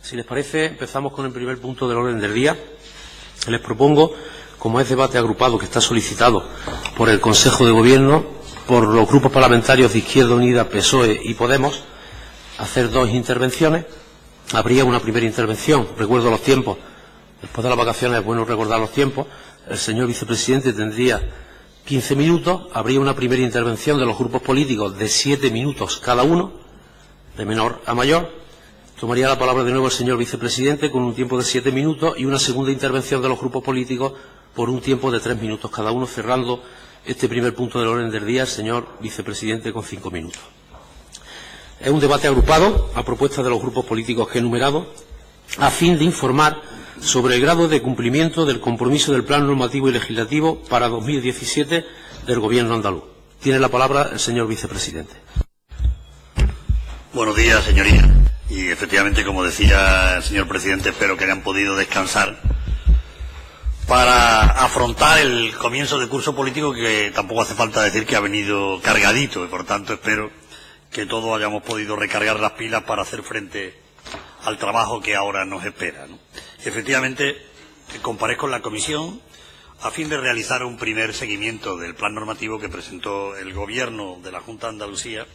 Si les parece, empezamos con el primer punto del orden del día. Les propongo, como es debate agrupado que está solicitado por el Consejo de Gobierno, por los grupos parlamentarios de Izquierda Unida, PSOE y Podemos, hacer dos intervenciones. Habría una primera intervención, recuerdo los tiempos, después de las vacaciones es bueno recordar los tiempos. El señor vicepresidente tendría 15 minutos, habría una primera intervención de los grupos políticos de 7 minutos cada uno, de menor a mayor. Tomaría la palabra de nuevo el señor vicepresidente con un tiempo de 7 minutos y una segunda intervención de los grupos políticos por un tiempo de 3 minutos cada uno, cerrando este primer punto del orden del día el señor vicepresidente con 5 minutos. Es un debate agrupado a propuesta de los grupos políticos que he enumerado, a fin de informar sobre el grado de cumplimiento del compromiso del Plan Normativo y Legislativo para 2017 del Gobierno andaluz. Tiene la palabra el señor vicepresidente. Buenos días, señorías. Y efectivamente, como decía el señor presidente, espero que hayan podido descansar para afrontar el comienzo del curso político, que tampoco hace falta decir que ha venido cargadito, y por tanto espero que todos hayamos podido recargar las pilas para hacer frente al trabajo que ahora nos espera, ¿no? Efectivamente, comparezco en la comisión a fin de realizar un primer seguimiento del plan normativo que presentó el Gobierno de la Junta de Andalucía,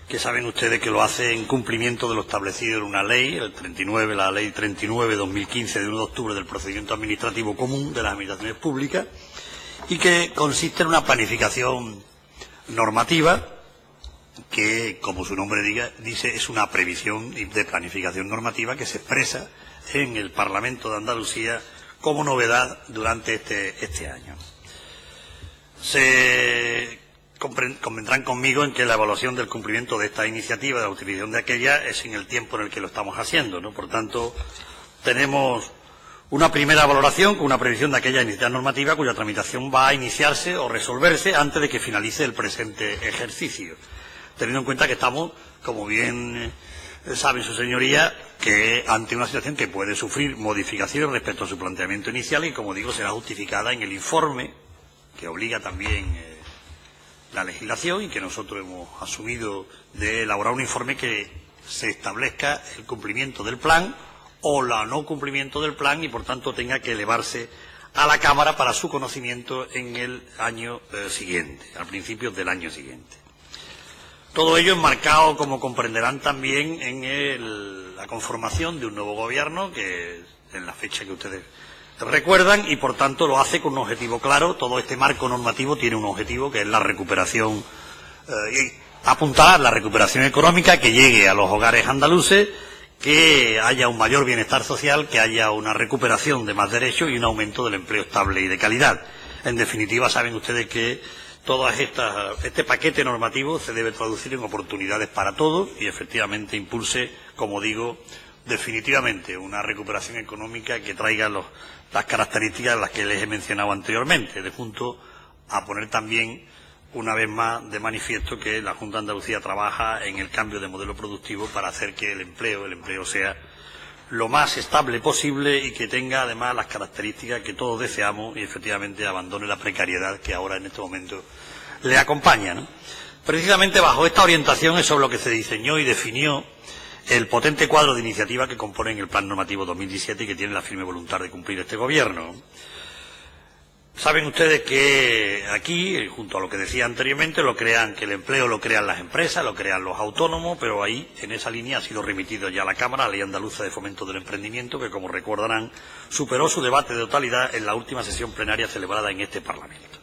que saben ustedes que lo hace en cumplimiento de lo establecido en una ley, la ley 39/2015 de 1 de octubre del procedimiento administrativo común de las administraciones públicas, y que consiste en una planificación normativa que, como su nombre dice, es una previsión de planificación normativa que se expresa en el Parlamento de Andalucía como novedad durante este año. Convendrán conmigo en que la evaluación del cumplimiento de esta iniciativa, de la utilización de aquella, es en el tiempo en el que lo estamos haciendo, ¿no? Por tanto, tenemos una primera valoración con una previsión de aquella iniciativa normativa cuya tramitación va a iniciarse o resolverse antes de que finalice el presente ejercicio, teniendo en cuenta que estamos, como bien saben su señoría, que ante una situación que puede sufrir modificaciones respecto a su planteamiento inicial y, como digo, será justificada en el informe que obliga también la legislación, y que nosotros hemos asumido de elaborar un informe que se establezca el cumplimiento del plan o el no cumplimiento del plan, y por tanto tenga que elevarse a la Cámara para su conocimiento en el año siguiente, al principio del año siguiente. Todo ello enmarcado, como comprenderán, también en la conformación de un nuevo gobierno, que en la fecha que ustedes recuerdan, y por tanto lo hace con un objetivo claro. Todo este marco normativo tiene un objetivo, que es la recuperación, apuntar la recuperación económica, que llegue a los hogares andaluces, que haya un mayor bienestar social, que haya una recuperación de más derechos y un aumento del empleo estable y de calidad. En definitiva, saben ustedes que este paquete normativo se debe traducir en oportunidades para todos y efectivamente impulse, como digo, definitivamente una recuperación económica que traiga las características las que les he mencionado anteriormente, de junto a poner también una vez más de manifiesto que la Junta de Andalucía trabaja en el cambio de modelo productivo para hacer que el empleo sea lo más estable posible y que tenga además las características que todos deseamos, y efectivamente abandone la precariedad que ahora en este momento le acompaña, ¿no? Precisamente bajo esta orientación es sobre lo que se diseñó y definió el potente cuadro de iniciativas que componen el Plan Normativo 2017 y que tiene la firme voluntad de cumplir este Gobierno. Saben ustedes que aquí, junto a lo que decía anteriormente, que el empleo lo crean las empresas, lo crean los autónomos, pero ahí, en esa línea, ha sido remitido ya a la Cámara la Ley Andaluza de Fomento del Emprendimiento, que, como recordarán, superó su debate de totalidad en la última sesión plenaria celebrada en este Parlamento.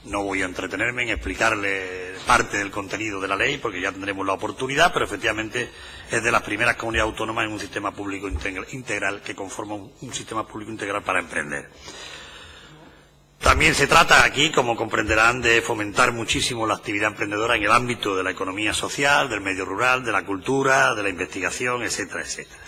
No voy a entretenerme en explicarle parte del contenido de la ley, porque ya tendremos la oportunidad, pero efectivamente es de las primeras comunidades autónomas en un sistema público integral que conforma un sistema público integral para emprender. También se trata aquí, como comprenderán, de fomentar muchísimo la actividad emprendedora en el ámbito de la economía social, del medio rural, de la cultura, de la investigación, etcétera, etcétera.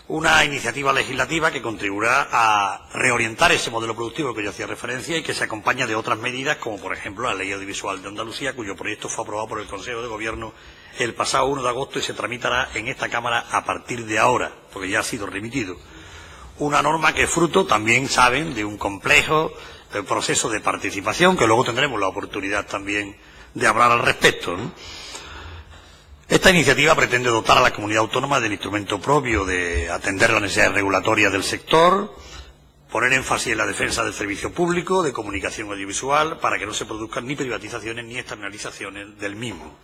Una iniciativa legislativa que contribuirá a reorientar ese modelo productivo que yo hacía referencia y que se acompaña de otras medidas, como por ejemplo la Ley Audiovisual de Andalucía, cuyo proyecto fue aprobado por el Consejo de Gobierno el pasado 1 de agosto y se tramitará en esta Cámara a partir de ahora, porque ya ha sido remitido. Una norma que es fruto, también saben, de un complejo proceso de participación, que luego tendremos la oportunidad también de hablar al respecto, ¿no? Esta iniciativa pretende dotar a la comunidad autónoma del instrumento propio de atender las necesidades regulatorias del sector, poner énfasis en la defensa del servicio público de comunicación audiovisual para que no se produzcan ni privatizaciones ni externalizaciones del mismo.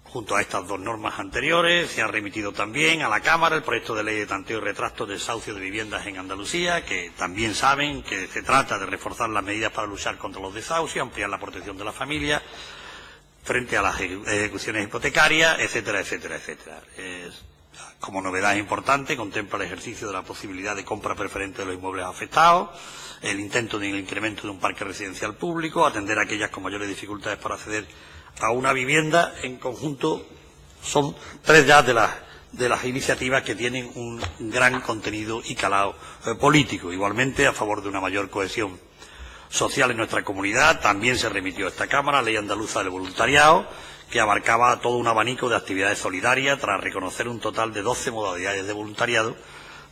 Junto a estas dos normas anteriores, se ha remitido también a la Cámara el proyecto de ley de tanteo y retracto de desahucio de viviendas en Andalucía, que también saben que se trata de reforzar las medidas para luchar contra los desahucios, ampliar la protección de la familia frente a las ejecuciones hipotecarias, etcétera, etcétera, etcétera. Como novedad importante, contempla el ejercicio de la posibilidad de compra preferente de los inmuebles afectados, el intento de incremento de un parque residencial público, atender a aquellas con mayores dificultades para acceder a una vivienda. En conjunto son tres ya de las iniciativas que tienen un gran contenido y calado político. Igualmente, a favor de una mayor cohesión social en nuestra comunidad, también se remitió a esta Cámara la Ley Andaluza del Voluntariado, que abarcaba todo un abanico de actividades solidarias tras reconocer un total de 12 modalidades de voluntariado,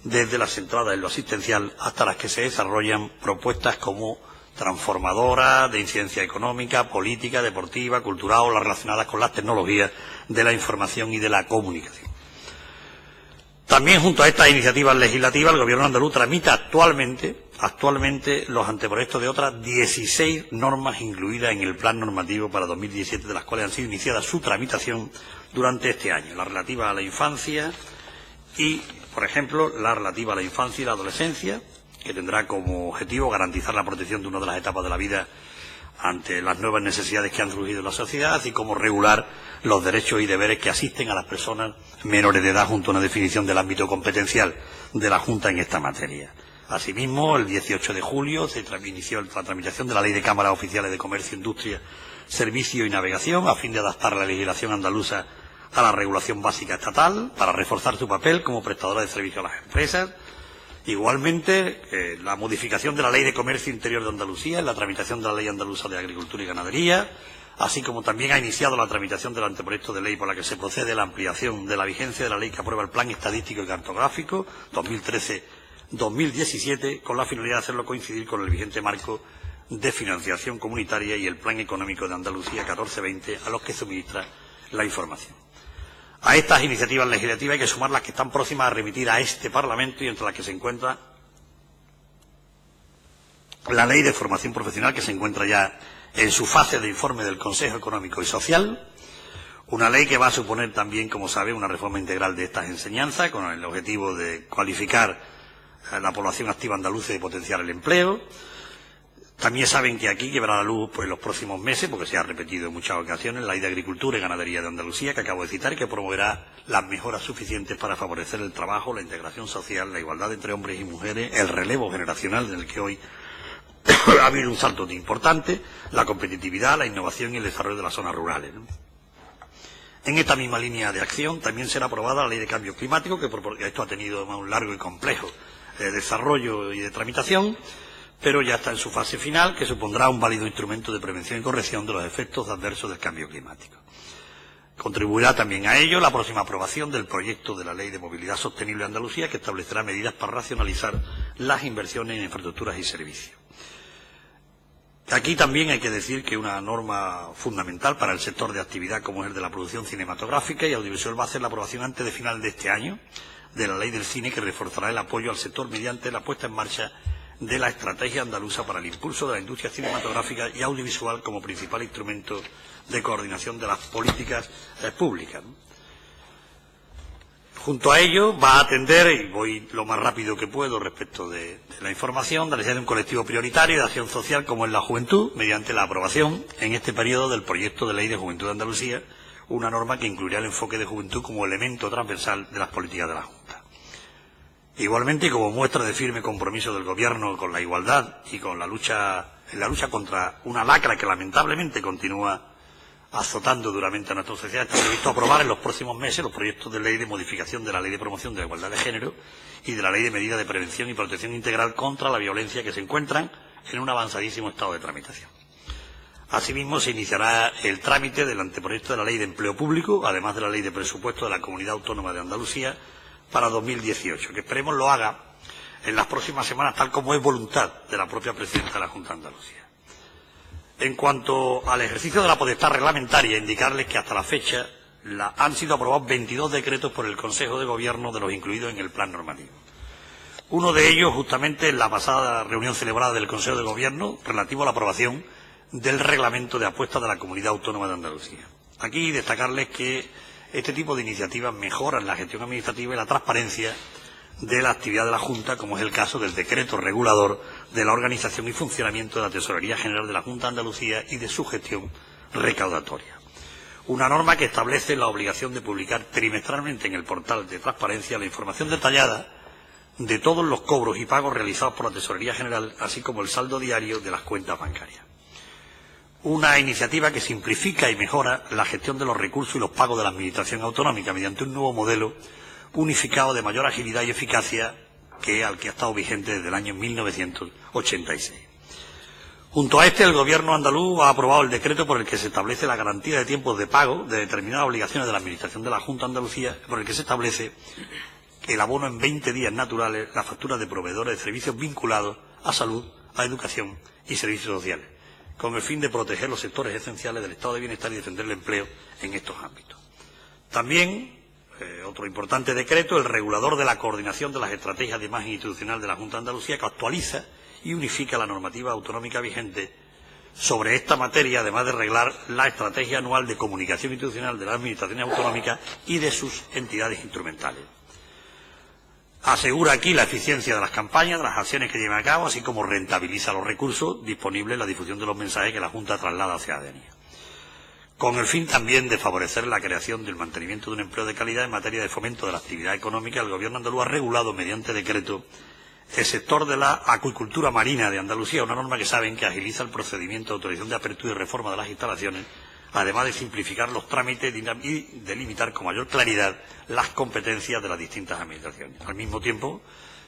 desde las centradas en lo asistencial hasta las que se desarrollan propuestas como transformadoras, de incidencia económica, política, deportiva, cultural o las relacionadas con las tecnologías de la información y de la comunicación. También, junto a estas iniciativas legislativas, el Gobierno andaluz tramita actualmente los anteproyectos de otras 16 normas incluidas en el Plan Normativo para 2017, de las cuales han sido iniciadas su tramitación durante este año. La relativa a la infancia y, por ejemplo, la relativa a la infancia y la adolescencia, que tendrá como objetivo garantizar la protección de una de las etapas de la vida ante las nuevas necesidades que han surgido en la sociedad, así como regular los derechos y deberes que asisten a las personas menores de edad, junto a una definición del ámbito competencial de la Junta en esta materia. Asimismo, el 18 de julio se inició la tramitación de la Ley de Cámaras Oficiales de Comercio, Industria, Servicio y Navegación, a fin de adaptar la legislación andaluza a la regulación básica estatal, para reforzar su papel como prestadora de servicio a las empresas. Igualmente, la modificación de la Ley de Comercio Interior de Andalucía, la tramitación de la Ley Andaluza de Agricultura y Ganadería, así como también ha iniciado la tramitación del anteproyecto de ley por la que se procede a la ampliación de la vigencia de la ley que aprueba el Plan Estadístico y Cartográfico 2013-2017, con la finalidad de hacerlo coincidir con el vigente marco de financiación comunitaria y el Plan Económico de Andalucía 14-20, a los que suministra la información. A estas iniciativas legislativas hay que sumar las que están próximas a remitir a este Parlamento, y entre las que se encuentra la Ley de Formación Profesional, que se encuentra ya en su fase de informe del Consejo Económico y Social, una ley que va a suponer también, como sabe, una reforma integral de estas enseñanzas, con el objetivo de cualificar a la población activa andaluza y de potenciar el empleo. También saben que aquí llevará a la luz en los próximos meses, porque se ha repetido en muchas ocasiones, la Ley de Agricultura y Ganadería de Andalucía, que acabo de citar, y que promoverá las mejoras suficientes para favorecer el trabajo, la integración social, la igualdad entre hombres y mujeres, el relevo generacional, en el que hoy ha habido un salto importante, la competitividad, la innovación y el desarrollo de las zonas rurales, ¿no? En esta misma línea de acción también será aprobada la Ley de Cambio Climático, que esto ha tenido un largo y complejo desarrollo y de tramitación, pero ya está en su fase final, que supondrá un válido instrumento de prevención y corrección de los efectos adversos del cambio climático. Contribuirá también a ello la próxima aprobación del proyecto de la Ley de Movilidad Sostenible de Andalucía, que establecerá medidas para racionalizar las inversiones en infraestructuras y servicios. Aquí también hay que decir que una norma fundamental para el sector de actividad, como es el de la producción cinematográfica y audiovisual, va a ser la aprobación antes de final de este año de la Ley del Cine, que reforzará el apoyo al sector mediante la puesta en marcha de la estrategia andaluza para el impulso de la industria cinematográfica y audiovisual como principal instrumento de coordinación de las políticas públicas, ¿no? Junto a ello va a atender, y voy lo más rápido que puedo respecto de la información, de la necesidad de un colectivo prioritario de acción social como es la juventud, mediante la aprobación en este periodo del proyecto de Ley de Juventud de Andalucía, una norma que incluirá el enfoque de juventud como elemento transversal de las políticas de la Junta. Igualmente, como muestra de firme compromiso del Gobierno con la igualdad y con la lucha contra una lacra que lamentablemente continúa azotando duramente a nuestra sociedad, está previsto aprobar en los próximos meses los proyectos de ley de modificación de la Ley de Promoción de la Igualdad de Género y de la Ley de Medidas de Prevención y Protección Integral contra la Violencia, que se encuentran en un avanzadísimo estado de tramitación. Asimismo, se iniciará el trámite del anteproyecto de la Ley de Empleo Público, además de la Ley de Presupuesto de la Comunidad Autónoma de Andalucía para 2018, que esperemos lo haga en las próximas semanas, tal como es voluntad de la propia Presidenta de la Junta de Andalucía. En cuanto al ejercicio de la potestad reglamentaria, indicarles que hasta la fecha han sido aprobados 22 decretos por el Consejo de Gobierno de los incluidos en el plan normativo. Uno de ellos, justamente en la pasada reunión celebrada del Consejo de Gobierno, relativo a la aprobación del Reglamento de Apuestas de la Comunidad Autónoma de Andalucía. Aquí destacarles que este tipo de iniciativas mejoran la gestión administrativa y la transparencia de la actividad de la Junta, como es el caso del decreto regulador de la organización y funcionamiento de la Tesorería General de la Junta de Andalucía y de su gestión recaudatoria. Una norma que establece la obligación de publicar trimestralmente en el portal de transparencia la información detallada de todos los cobros y pagos realizados por la Tesorería General, así como el saldo diario de las cuentas bancarias. Una iniciativa que simplifica y mejora la gestión de los recursos y los pagos de la Administración autonómica mediante un nuevo modelo unificado de mayor agilidad y eficacia al que ha estado vigente desde el año 1986. Junto a este, el Gobierno andaluz ha aprobado el decreto por el que se establece la garantía de tiempos de pago de determinadas obligaciones de la Administración de la Junta de Andalucía, por el que se establece el abono en 20 días naturales, las facturas de proveedores de servicios vinculados a salud, a educación y servicios sociales, con el fin de proteger los sectores esenciales del estado de bienestar y defender el empleo en estos ámbitos. También, otro importante decreto, el regulador de la coordinación de las estrategias de imagen institucional de la Junta de Andalucía, que actualiza y unifica la normativa autonómica vigente sobre esta materia, además de reglar la estrategia anual de comunicación institucional de las administraciones autonómicas y de sus entidades instrumentales. Asegura aquí la eficiencia de las campañas, de las acciones que llevan a cabo, así como rentabiliza los recursos disponibles en la difusión de los mensajes que la Junta traslada a la ciudadanía, con el fin también de favorecer la creación del mantenimiento de un empleo de calidad en materia de fomento de la actividad económica. El Gobierno andaluz ha regulado mediante decreto el sector de la acuicultura marina de Andalucía, una norma que saben que agiliza el procedimiento de autorización de apertura y reforma de las instalaciones, además de simplificar los trámites y de limitar con mayor claridad las competencias de las distintas administraciones. Al mismo tiempo,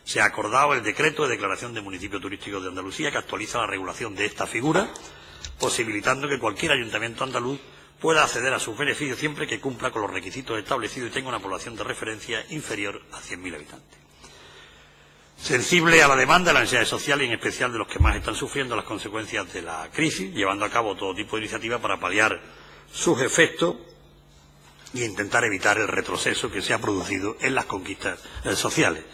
se ha acordado el decreto de declaración de municipio turístico de Andalucía, que actualiza la regulación de esta figura, posibilitando que cualquier ayuntamiento andaluz pueda acceder a sus beneficios siempre que cumpla con los requisitos establecidos y tenga una población de referencia inferior a 100.000 habitantes. Sensible a la demanda de las necesidades sociales y en especial de los que más están sufriendo las consecuencias de la crisis, llevando a cabo todo tipo de iniciativas para paliar sus efectos e intentar evitar el retroceso que se ha producido en las conquistas sociales.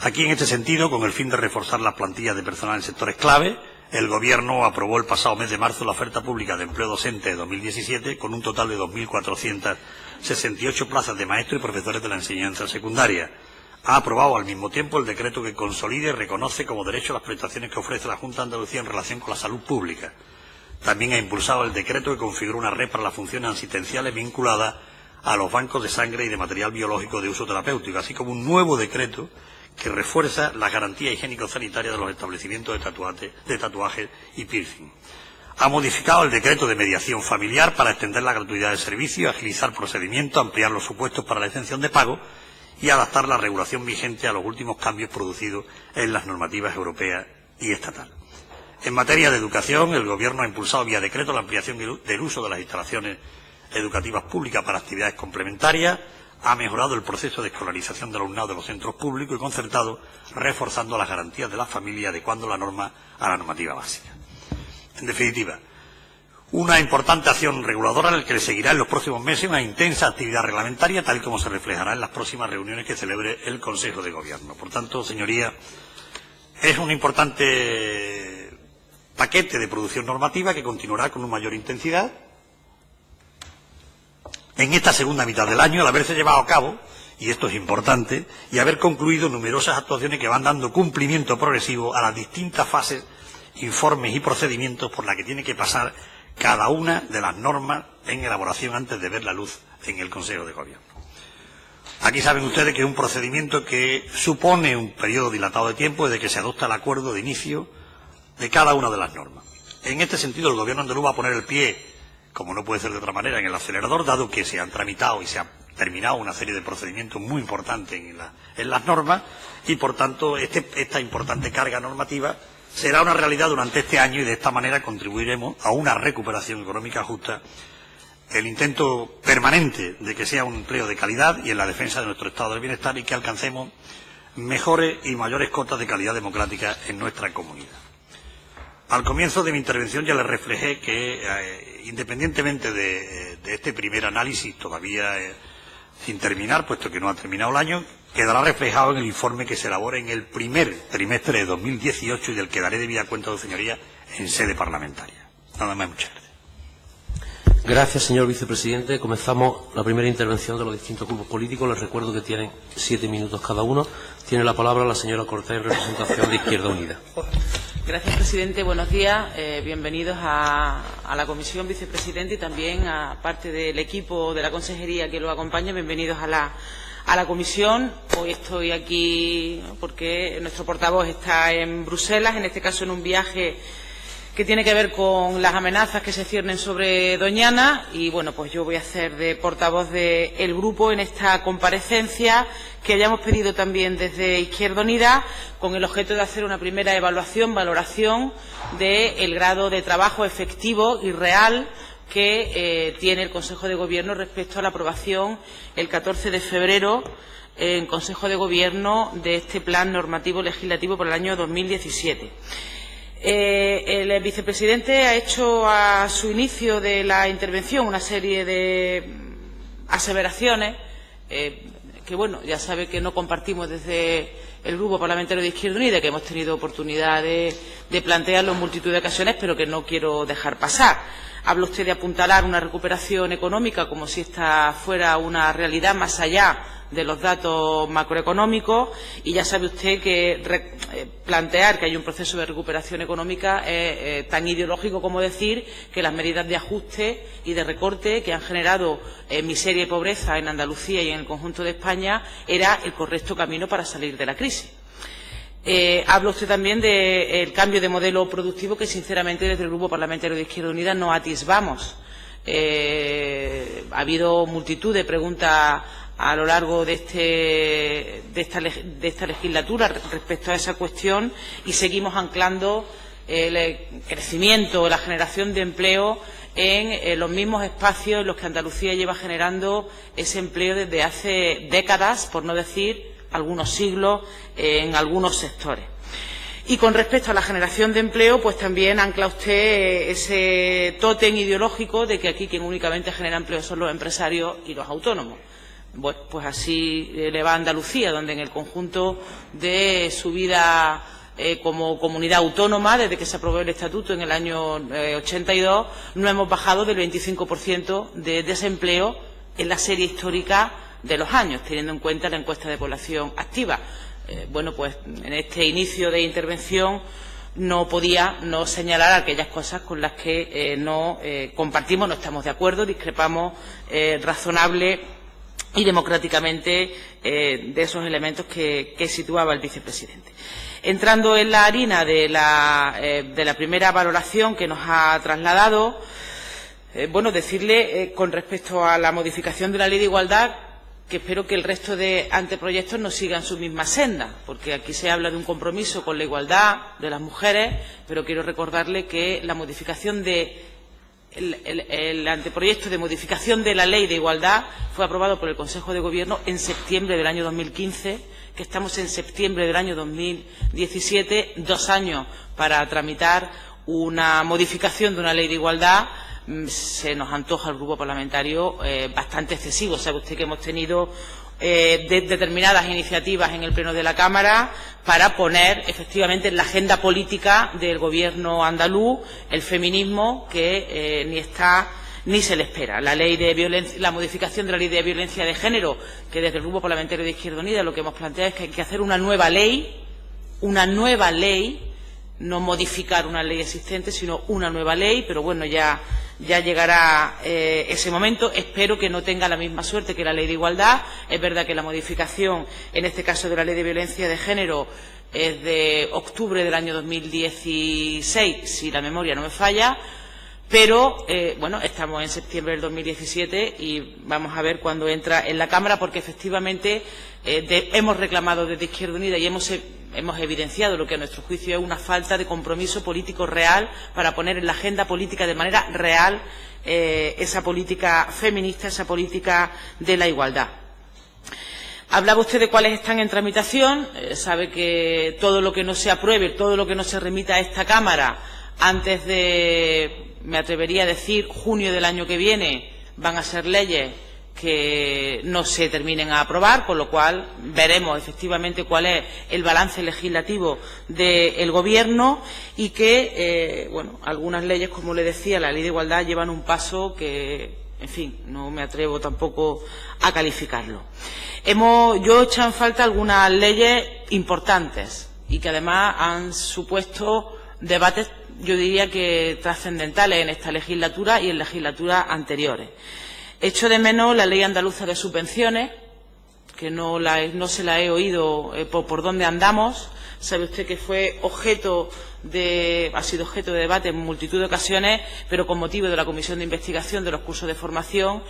Aquí, en este sentido, con el fin de reforzar las plantillas de personal en sectores clave, el Gobierno aprobó el pasado mes de marzo la oferta pública de empleo docente de 2017 con un total de 2.468 plazas de maestros y profesores de la enseñanza secundaria. Ha aprobado al mismo tiempo el decreto que consolida y reconoce como derecho las prestaciones que ofrece la Junta de Andalucía en relación con la salud pública. También ha impulsado el decreto que configura una red para las funciones asistenciales vinculadas a los bancos de sangre y de material biológico de uso terapéutico, así como un nuevo decreto que refuerza las garantías higiénico-sanitarias de los establecimientos de tatuajes y piercing. Ha modificado el decreto de mediación familiar para extender la gratuidad del servicio, agilizar procedimientos, ampliar los supuestos para la exención de pago y adaptar la regulación vigente a los últimos cambios producidos en las normativas europeas y estatales. En materia de educación, el Gobierno ha impulsado vía decreto la ampliación del uso de las instalaciones educativas públicas para actividades complementarias, ha mejorado el proceso de escolarización del alumnado de los centros públicos y concertados, reforzando las garantías de la familia, adecuando la norma a la normativa básica. En definitiva, una importante acción reguladora en la que le seguirá en los próximos meses una intensa actividad reglamentaria, tal como se reflejará en las próximas reuniones que celebre el Consejo de Gobierno. Por tanto, señorías, es un importante paquete de producción normativa que continuará con una mayor intensidad en esta segunda mitad del año, al haberse llevado a cabo, y esto es importante, y haber concluido numerosas actuaciones que van dando cumplimiento progresivo a las distintas fases, informes y procedimientos por las que tiene que pasar cada una de las normas en elaboración antes de ver la luz en el Consejo de Gobierno. Aquí saben ustedes que es un procedimiento que supone un periodo dilatado de tiempo desde que se adopta el acuerdo de inicio de cada una de las normas. En este sentido, el Gobierno andaluz va a poner el pie, como no puede ser de otra manera, en el acelerador, dado que se han tramitado y se ha terminado una serie de procedimientos muy importantes en las normas y, por tanto, esta importante carga normativa será una realidad durante este año y de esta manera contribuiremos a una recuperación económica justa, el intento permanente de que sea un empleo de calidad y en la defensa de nuestro estado del bienestar y que alcancemos mejores y mayores cotas de calidad democrática en nuestra comunidad. Al comienzo de mi intervención ya les reflejé que independientemente de este primer análisis, todavía sin terminar, puesto que no ha terminado el año, quedará reflejado en el informe que se elabore en el primer trimestre de 2018 y del que daré debida cuenta a su señoría en sede parlamentaria. Nada más, muchas gracias. Gracias, señor vicepresidente. Comenzamos la primera intervención de los distintos grupos políticos. Les recuerdo que tienen 7 minutos cada uno. Tiene la palabra la señora Cortés en representación de Izquierda Unida. Gracias, presidente. Buenos días. Bienvenidos a la comisión, vicepresidente, y también a parte del equipo de la consejería que lo acompaña. Bienvenidos a la comisión. Hoy estoy aquí porque nuestro portavoz está en Bruselas, en este caso en un viaje que tiene que ver con las amenazas que se ciernen sobre Doñana, y bueno, pues yo voy a hacer de portavoz del grupo en esta comparecencia que hayamos pedido también desde Izquierda Unida, con el objeto de hacer una primera valoración del grado de trabajo efectivo y real que tiene el Consejo de Gobierno respecto a la aprobación el 14 de febrero en Consejo de Gobierno de este plan normativo legislativo por el año 2017. El vicepresidente ha hecho a su inicio de la intervención una serie de aseveraciones que, bueno, ya sabe que no compartimos desde el Grupo Parlamentario de Izquierda Unida, que hemos tenido oportunidad de plantearlo en multitud de ocasiones, pero que no quiero dejar pasar. Habla usted de apuntalar una recuperación económica como si esta fuera una realidad más allá de los datos macroeconómicos, y ya sabe usted que plantear que hay un proceso de recuperación económica es tan ideológico como decir que las medidas de ajuste y de recorte que han generado miseria y pobreza en Andalucía y en el conjunto de España era el correcto camino para salir de la crisis. Habla usted también del cambio de modelo productivo que, sinceramente, desde el Grupo Parlamentario de Izquierda Unida no atisbamos. Ha habido multitud de preguntas a lo largo de esta legislatura respecto a esa cuestión, y seguimos anclando el crecimiento, la generación de empleo en los mismos espacios en los que Andalucía lleva generando ese empleo desde hace décadas, por no decir algunos siglos, en algunos sectores. Y con respecto a la generación de empleo, pues también ancla usted ese tótem ideológico de que aquí quien únicamente genera empleo son los empresarios y los autónomos. Bueno, pues así le va a Andalucía, donde en el conjunto de su vida como comunidad autónoma, desde que se aprobó el Estatuto en el año 82, no hemos bajado del 25% de desempleo en la serie histórica de los años, teniendo en cuenta la encuesta de población activa. Bueno, pues en este inicio de intervención no podía no señalar aquellas cosas con las que no compartimos, no estamos de acuerdo, discrepamos razonable y democráticamente de esos elementos que situaba el vicepresidente. Entrando en la harina de la primera valoración que nos ha trasladado, bueno, decirle con respecto a la modificación de la Ley de Igualdad que espero que el resto de anteproyectos no sigan su misma senda, porque aquí se habla de un compromiso con la igualdad de las mujeres, pero quiero recordarle que la modificación el anteproyecto de modificación de la Ley de Igualdad fue aprobado por el Consejo de Gobierno en septiembre del año 2015, que estamos en septiembre del año 2017, 2 años para tramitar una modificación de una Ley de Igualdad. Se nos antoja al grupo parlamentario bastante excesivo. Sabe usted que hemos tenido determinadas iniciativas en el Pleno de la Cámara para poner efectivamente en la agenda política del Gobierno andaluz el feminismo, que ni está ni se le espera. La modificación de la Ley de Violencia de Género, que desde el Grupo Parlamentario de Izquierda Unida lo que hemos planteado es que hay que hacer una nueva ley, no modificar una ley existente, sino una nueva ley, pero bueno, ya llegará ese momento. Espero que no tenga la misma suerte que la Ley de Igualdad. Es verdad que la modificación, en este caso de la Ley de Violencia de Género, es de octubre del año 2016, si la memoria no me falla, pero bueno, estamos en septiembre del 2017 y vamos a ver cuándo entra en la Cámara, porque efectivamente hemos reclamado desde Izquierda Unida y hemos evidenciado lo que a nuestro juicio es una falta de compromiso político real para poner en la agenda política de manera real esa política feminista, esa política de la igualdad. Hablaba usted de cuáles están en tramitación. Sabe que todo lo que no se apruebe, todo lo que no se remita a esta Cámara antes de me atrevería a decir, junio del año que viene van a ser leyes que no se terminen a aprobar, con lo cual veremos efectivamente cuál es el balance legislativo del Gobierno y que, bueno, algunas leyes, como le decía, la Ley de Igualdad, llevan un paso que, en fin, no me atrevo tampoco a calificarlo. Yo he echado en falta algunas leyes importantes y que además han supuesto debates, yo diría que trascendentales en esta legislatura y en legislaturas anteriores. Echo de menos la Ley Andaluza de Subvenciones, que no se la he oído por dónde andamos. Sabe usted que ha sido objeto de debate en multitud de ocasiones, pero con motivo de la Comisión de Investigación de los cursos de formación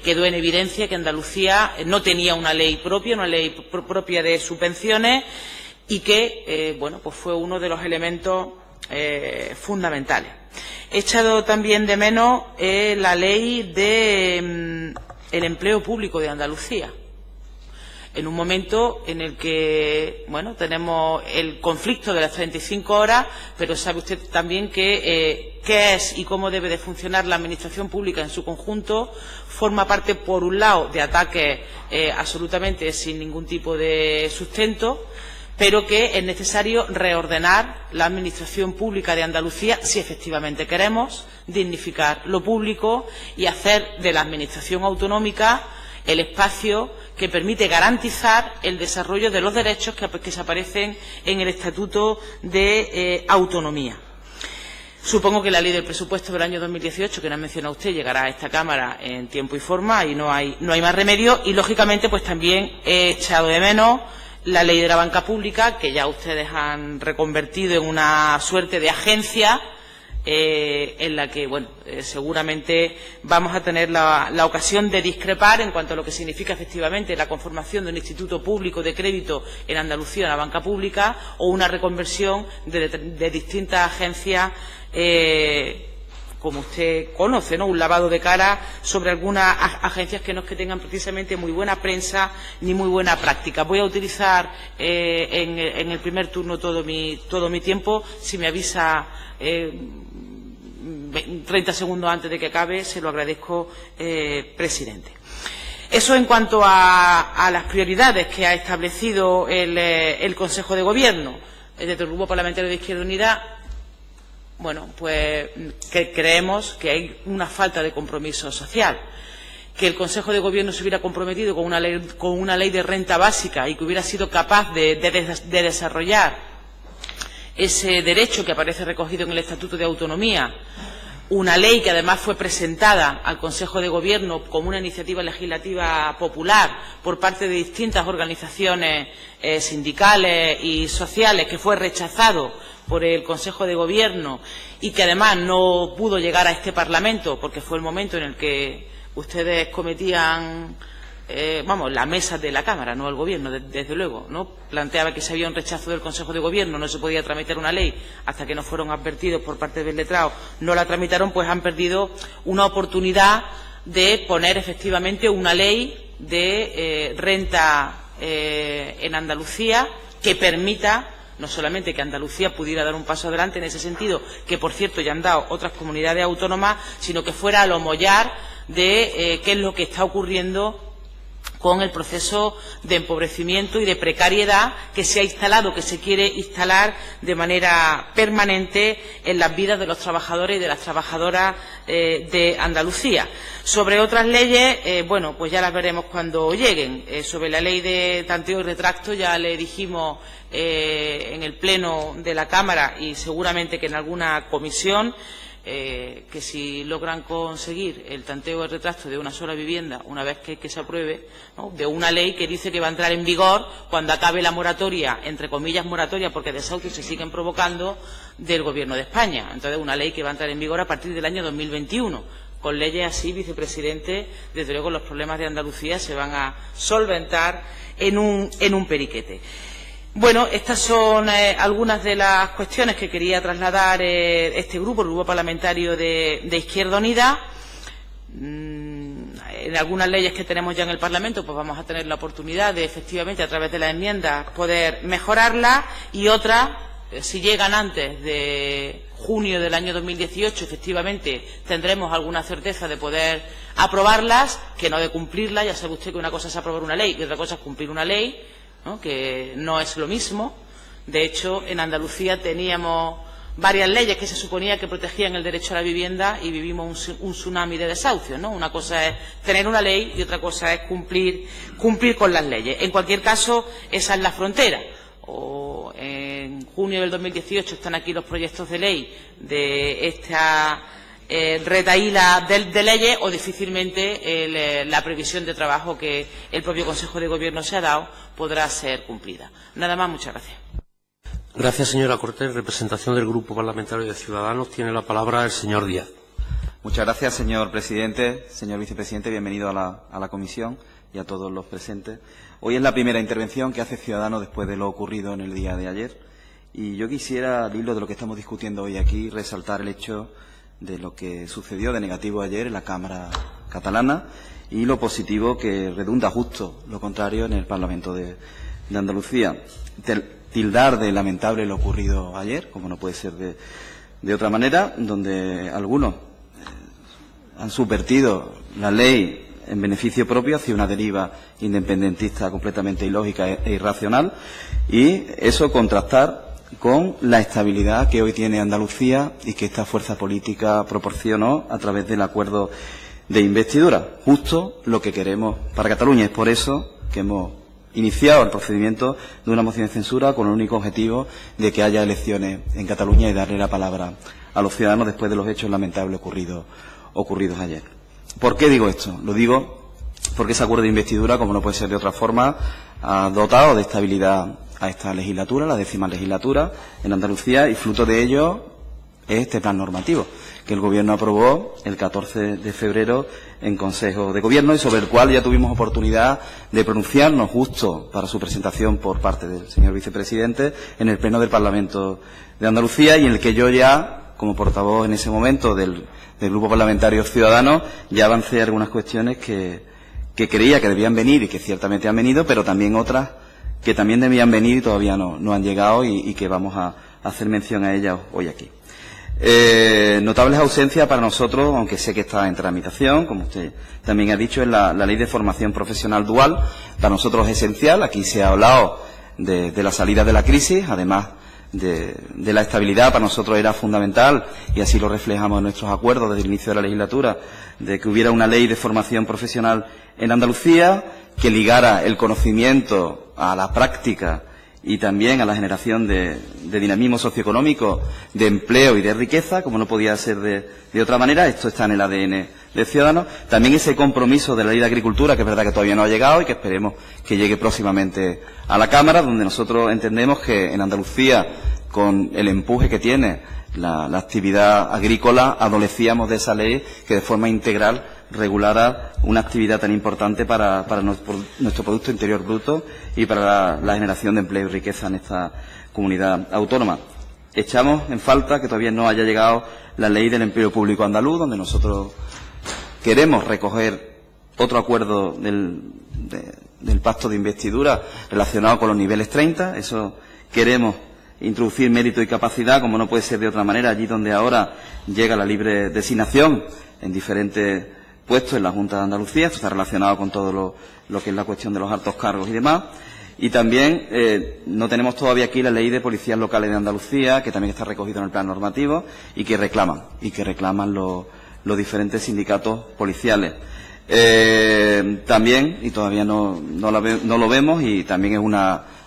quedó en evidencia que Andalucía no tenía una ley propia de subvenciones y que, bueno, pues fue uno de los elementos fundamentales. He echado también de menos la ley del empleo público de Andalucía, en un momento en el que, bueno, tenemos el conflicto de las 35 horas, pero sabe usted también que qué es y cómo debe de funcionar la Administración pública en su conjunto forma parte, por un lado, de ataques absolutamente sin ningún tipo de sustento, pero que es necesario reordenar la Administración pública de Andalucía si efectivamente queremos dignificar lo público y hacer de la Administración autonómica el espacio que permite garantizar el desarrollo de los derechos que se aparecen en el Estatuto de Autonomía. Supongo que la Ley del Presupuesto del año 2018, que no ha mencionado usted, llegará a esta Cámara en tiempo y forma y no hay más remedio. Y, lógicamente, pues también he echado de menos la Ley de la Banca Pública, que ya ustedes han reconvertido en una suerte de agencia en la que, bueno, seguramente vamos a tener la ocasión de discrepar en cuanto a lo que significa efectivamente la conformación de un instituto público de crédito en Andalucía, en la banca pública, o una reconversión de distintas agencias, como usted conoce, ¿no? Un lavado de cara sobre algunas agencias que no es que tengan precisamente muy buena prensa ni muy buena práctica. Voy a utilizar en el primer turno todo mi tiempo. Si me avisa 30 segundos antes de que acabe, se lo agradezco, presidente. Eso en cuanto a las prioridades que ha establecido el Consejo de Gobierno. Desde el Grupo Parlamentario de Izquierda Unida, bueno, pues que creemos que hay una falta de compromiso social. Que el Consejo de Gobierno se hubiera comprometido con una ley de renta básica y que hubiera sido capaz de desarrollar ese derecho que aparece recogido en el Estatuto de Autonomía, una ley que además fue presentada al Consejo de Gobierno como una iniciativa legislativa popular por parte de distintas organizaciones sindicales y sociales, que fue rechazado por el Consejo de Gobierno y que además no pudo llegar a este Parlamento porque fue el momento en el que ustedes cometían, la mesa de la Cámara, no el Gobierno, desde luego, ¿no? Planteaba que si había un rechazo del Consejo de Gobierno no se podía tramitar una ley hasta que no fueron advertidos por parte del letrado, no la tramitaron, pues han perdido una oportunidad de poner efectivamente una ley de renta en Andalucía que permita no solamente que Andalucía pudiera dar un paso adelante en ese sentido, que por cierto ya han dado otras comunidades autónomas, sino que fuera al homollar de qué es lo que está ocurriendo con el proceso de empobrecimiento y de precariedad que se ha instalado, que se quiere instalar de manera permanente en las vidas de los trabajadores y de las trabajadoras de Andalucía. Sobre otras leyes, bueno, pues ya las veremos cuando lleguen. Sobre la ley de tanteo y retracto ya le dijimos en el Pleno de la Cámara y seguramente que en alguna comisión, que si logran conseguir el tanteo y el retracto de una sola vivienda, una vez que se apruebe, ¿no?, de una ley que dice que va a entrar en vigor cuando acabe la moratoria, entre comillas moratoria, porque desahucios se siguen provocando, del Gobierno de España. Entonces, una ley que va a entrar en vigor a partir del año 2021. Con leyes así, vicepresidente, desde luego los problemas de Andalucía se van a solventar en un periquete. Bueno, estas son algunas de las cuestiones que quería trasladar este grupo, el Grupo Parlamentario de Izquierda Unida. En algunas leyes que tenemos ya en el Parlamento, pues vamos a tener la oportunidad de, efectivamente, a través de las enmiendas, poder mejorarlas, y otras, si llegan antes de junio del año 2018, efectivamente tendremos alguna certeza de poder aprobarlas, que no de cumplirlas. Ya sabe usted que una cosa es aprobar una ley y otra cosa es cumplir una ley, ¿no?, que no es lo mismo. De hecho, en Andalucía teníamos varias leyes que se suponía que protegían el derecho a la vivienda y vivimos un tsunami de desahucios, ¿no? Una cosa es tener una ley y otra cosa es cumplir con las leyes. En cualquier caso, esa es la frontera. O en junio del 2018 están aquí los proyectos de ley de esta retahíla de leyes, o difícilmente la previsión de trabajo que el propio Consejo de Gobierno se ha dado podrá ser cumplida. Nada más, muchas gracias. Gracias, señora Cortés. En representación del Grupo Parlamentario de Ciudadanos tiene la palabra el señor Díaz. Muchas gracias, señor presidente. Señor vicepresidente, bienvenido a la comisión y a todos los presentes. Hoy es la primera intervención que hace Ciudadanos después de lo ocurrido en el día de ayer. Y yo quisiera, al hilo de lo que estamos discutiendo hoy aquí, resaltar el hecho de lo que sucedió de negativo ayer en la Cámara catalana y lo positivo que redunda justo lo contrario en el Parlamento de Andalucía. Tildar de lamentable lo ocurrido ayer, como no puede ser de otra manera, donde algunos han subvertido la ley en beneficio propio hacia una deriva independentista completamente ilógica e irracional, y eso contrastar con la estabilidad que hoy tiene Andalucía y que esta fuerza política proporcionó a través del acuerdo de investidura, justo lo que queremos para Cataluña. Es por eso que hemos iniciado el procedimiento de una moción de censura con el único objetivo de que haya elecciones en Cataluña y darle la palabra a los ciudadanos después de los hechos lamentables ocurridos ayer. ¿Por qué digo esto? Lo digo porque ese acuerdo de investidura, como no puede ser de otra forma, ha dotado de estabilidad a esta legislatura, la 10ª legislatura en Andalucía, y fruto de ello es este plan normativo que el Gobierno aprobó el 14 de febrero en Consejo de Gobierno y sobre el cual ya tuvimos oportunidad de pronunciarnos justo para su presentación por parte del señor vicepresidente en el Pleno del Parlamento de Andalucía, y en el que yo ya, como portavoz en ese momento del Grupo Parlamentario Ciudadanos, ya avancé algunas cuestiones que creía que debían venir y que ciertamente han venido, pero también otras que también debían venir y todavía no han llegado y que vamos a hacer mención a ellas hoy aquí. Notables ausencias para nosotros, aunque sé que está en tramitación, como usted también ha dicho, es la ley de formación profesional dual. Para nosotros es esencial. Aquí se ha hablado de la salida de la crisis, además de la estabilidad. Para nosotros era fundamental, y así lo reflejamos en nuestros acuerdos desde el inicio de la legislatura, de que hubiera una ley de formación profesional en Andalucía que ligara el conocimiento a la práctica y también a la generación de dinamismo socioeconómico, de empleo y de riqueza, como no podía ser de otra manera. Esto está en el ADN de Ciudadanos. También ese compromiso de la ley de agricultura, que es verdad que todavía no ha llegado y que esperemos que llegue próximamente a la Cámara, donde nosotros entendemos que en Andalucía, con el empuje que tiene la actividad agrícola, adolecíamos de esa ley que de forma integral regulara una actividad tan importante para nuestro Producto Interior Bruto y para la generación de empleo y riqueza en esta comunidad autónoma. Echamos en falta que todavía no haya llegado la Ley del Empleo Público Andaluz, donde nosotros queremos recoger otro acuerdo del pacto de investidura relacionado con los niveles 30. Eso queremos introducir mérito y capacidad, como no puede ser de otra manera, allí donde ahora llega la libre designación en diferentes puestos en la Junta de Andalucía. Esto está relacionado con todo lo que es la cuestión de los altos cargos y demás. Y también no tenemos todavía aquí la ley de policías locales de Andalucía, que también está recogido en el plan normativo y que reclaman los diferentes sindicatos policiales. También, y todavía no lo vemos, y también es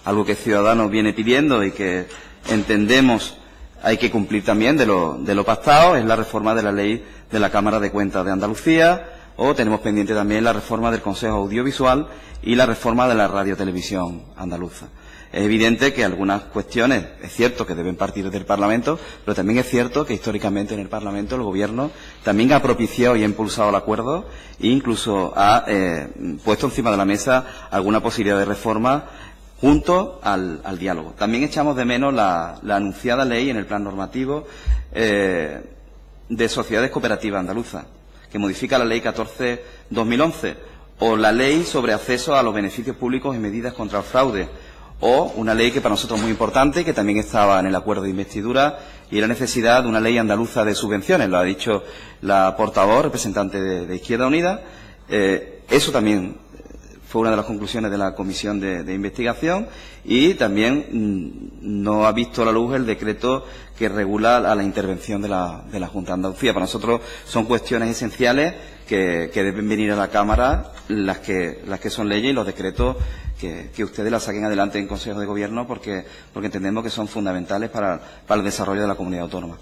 algo que Ciudadanos viene pidiendo y que entendemos hay que cumplir también de lo pactado, es la reforma de la ley de la Cámara de Cuentas de Andalucía, o tenemos pendiente también la reforma del Consejo Audiovisual y la reforma de la radiotelevisión andaluza. Es evidente que algunas cuestiones, es cierto que deben partir del Parlamento, pero también es cierto que históricamente en el Parlamento el Gobierno también ha propiciado y ha impulsado el acuerdo e incluso ha puesto encima de la mesa alguna posibilidad de reforma junto al diálogo. También echamos de menos la anunciada ley en el plan normativo de sociedades cooperativas andaluzas, que modifica la Ley 14/2011, o la Ley sobre acceso a los beneficios públicos y medidas contra el fraude, o una ley que para nosotros es muy importante, que también estaba en el acuerdo de investidura, y la necesidad de una ley andaluza de subvenciones. Lo ha dicho la portavoz, representante de Izquierda Unida. Eso también fue una de las conclusiones de la comisión de investigación, y también no ha visto la luz el decreto que regula a la intervención de la Junta de Andalucía. Para nosotros son cuestiones esenciales que deben venir a la Cámara, las que son leyes, y los decretos que ustedes las saquen adelante en Consejo de Gobierno, porque entendemos que son fundamentales para el desarrollo de la comunidad autónoma.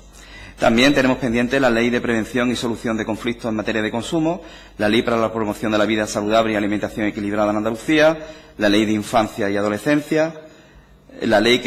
También tenemos pendiente la Ley de Prevención y Solución de Conflictos en materia de consumo, la Ley para la Promoción de la Vida Saludable y Alimentación Equilibrada en Andalucía, la Ley de Infancia y Adolescencia, la ley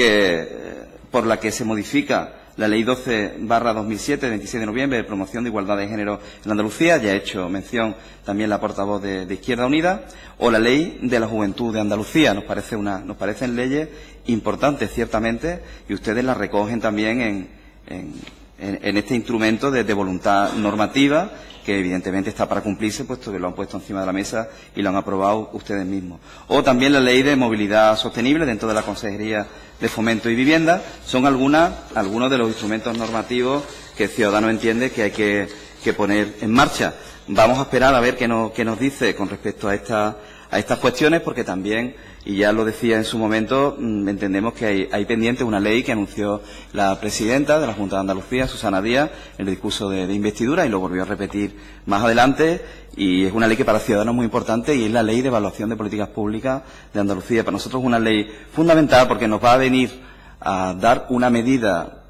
por la que se modifica la Ley 12/2007, de 26 de noviembre, de promoción de igualdad de género en Andalucía, ya ha hecho mención también la portavoz de Izquierda Unida, o la Ley de la Juventud de Andalucía. Nos parecen leyes importantes, ciertamente, y ustedes las recogen también en este instrumento de voluntad normativa, que evidentemente está para cumplirse, puesto que lo han puesto encima de la mesa y lo han aprobado ustedes mismos. O también la Ley de Movilidad Sostenible dentro de la Consejería de Fomento y Vivienda. Son algunos de los instrumentos normativos que Ciudadanos entiende que hay que poner en marcha. Vamos a esperar a ver qué nos dice con respecto a estas cuestiones, porque también, y ya lo decía en su momento, entendemos que hay pendiente una ley que anunció la presidenta de la Junta de Andalucía, Susana Díaz, en el discurso de investidura, y lo volvió a repetir más adelante, y es una ley que para Ciudadanos es muy importante, y es la Ley de Evaluación de Políticas Públicas de Andalucía. Para nosotros es una ley fundamental, porque nos va a venir a dar una medida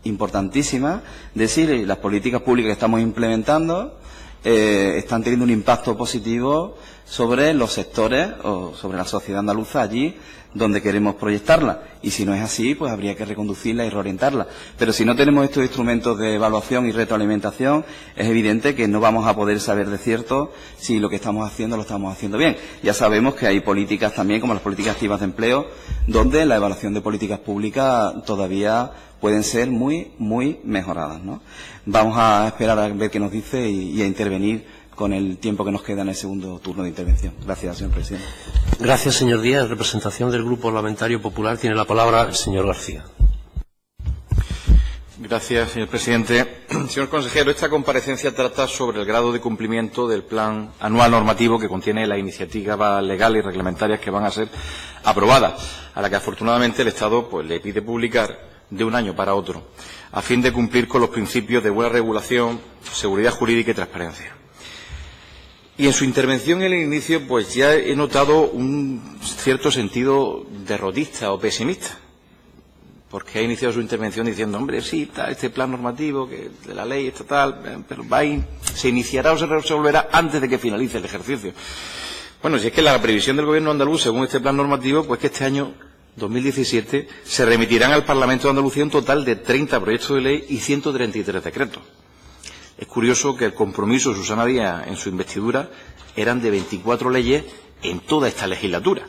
importantísima de si las políticas públicas que estamos implementando están teniendo un impacto positivo sobre los sectores o sobre la sociedad andaluza allí donde queremos proyectarla. Y si no es así, pues habría que reconducirla y reorientarla. Pero si no tenemos estos instrumentos de evaluación y retroalimentación, es evidente que no vamos a poder saber de cierto si lo que estamos haciendo lo estamos haciendo bien. Ya sabemos que hay políticas también, como las políticas activas de empleo, donde la evaluación de políticas públicas todavía pueden ser muy, muy mejoradas, ¿no? Vamos a esperar a ver qué nos dice y a intervenir con el tiempo que nos queda en el segundo turno de intervención. Gracias, señor presidente. Gracias, señor Díaz. En representación del Grupo Parlamentario Popular tiene la palabra el señor García. Gracias, señor presidente. Señor consejero, esta comparecencia trata sobre el grado de cumplimiento del plan anual normativo que contiene las iniciativas legales y reglamentarias que van a ser aprobadas, a la que afortunadamente el Estado le pide publicar de un año para otro, a fin de cumplir con los principios de buena regulación, seguridad jurídica y transparencia. Y en su intervención en el inicio, ya he notado un cierto sentido derrotista o pesimista, porque ha iniciado su intervención diciendo, hombre, sí, está este plan normativo que de la ley estatal, pero se iniciará o se resolverá antes de que finalice el ejercicio. Bueno, si es que la previsión del Gobierno andaluz, según este plan normativo, pues que este año 2017 se remitirán al Parlamento de Andalucía un total de 30 proyectos de ley y 133 decretos. Es curioso que el compromiso de Susana Díaz en su investidura eran de 24 leyes en toda esta legislatura.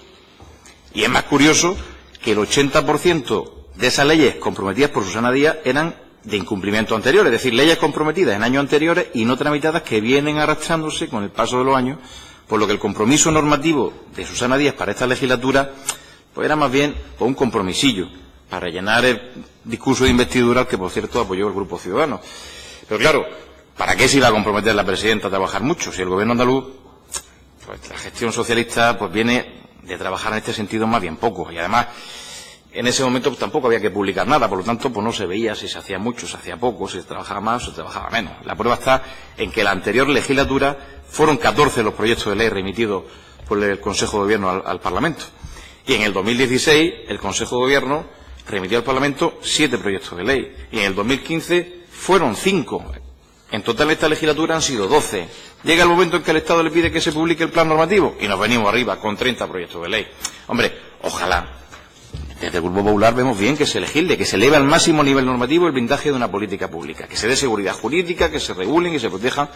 Y es más curioso que el 80% de esas leyes comprometidas por Susana Díaz eran de incumplimiento anterior, es decir, leyes comprometidas en años anteriores y no tramitadas que vienen arrastrándose con el paso de los años, por lo que el compromiso normativo de Susana Díaz para esta legislatura era más bien un compromisillo para llenar el discurso de investidura al que, por cierto, apoyó el Grupo Ciudadanos. Pero claro, ¿para qué se iba a comprometer la presidenta a trabajar mucho? Si el Gobierno andaluz, la gestión socialista, viene de trabajar en este sentido más bien poco. Y además, en ese momento tampoco había que publicar nada, por lo tanto, no se veía si se hacía mucho, se hacía poco, si se trabajaba más o se trabajaba menos. La prueba está en que la anterior legislatura fueron 14 los proyectos de ley remitidos por el Consejo de Gobierno al Parlamento. Y en el 2016, el Consejo de Gobierno remitió al Parlamento 7 proyectos de ley. Y en el 2015 fueron 5. En total, esta legislatura han sido 12. Llega el momento en que el Estado le pide que se publique el plan normativo y nos venimos arriba con 30 proyectos de ley. Hombre, ojalá. Desde el Grupo Popular vemos bien que se legisle, que se eleve al máximo nivel normativo el blindaje de una política pública, que se dé seguridad jurídica, que se regulen y se protejan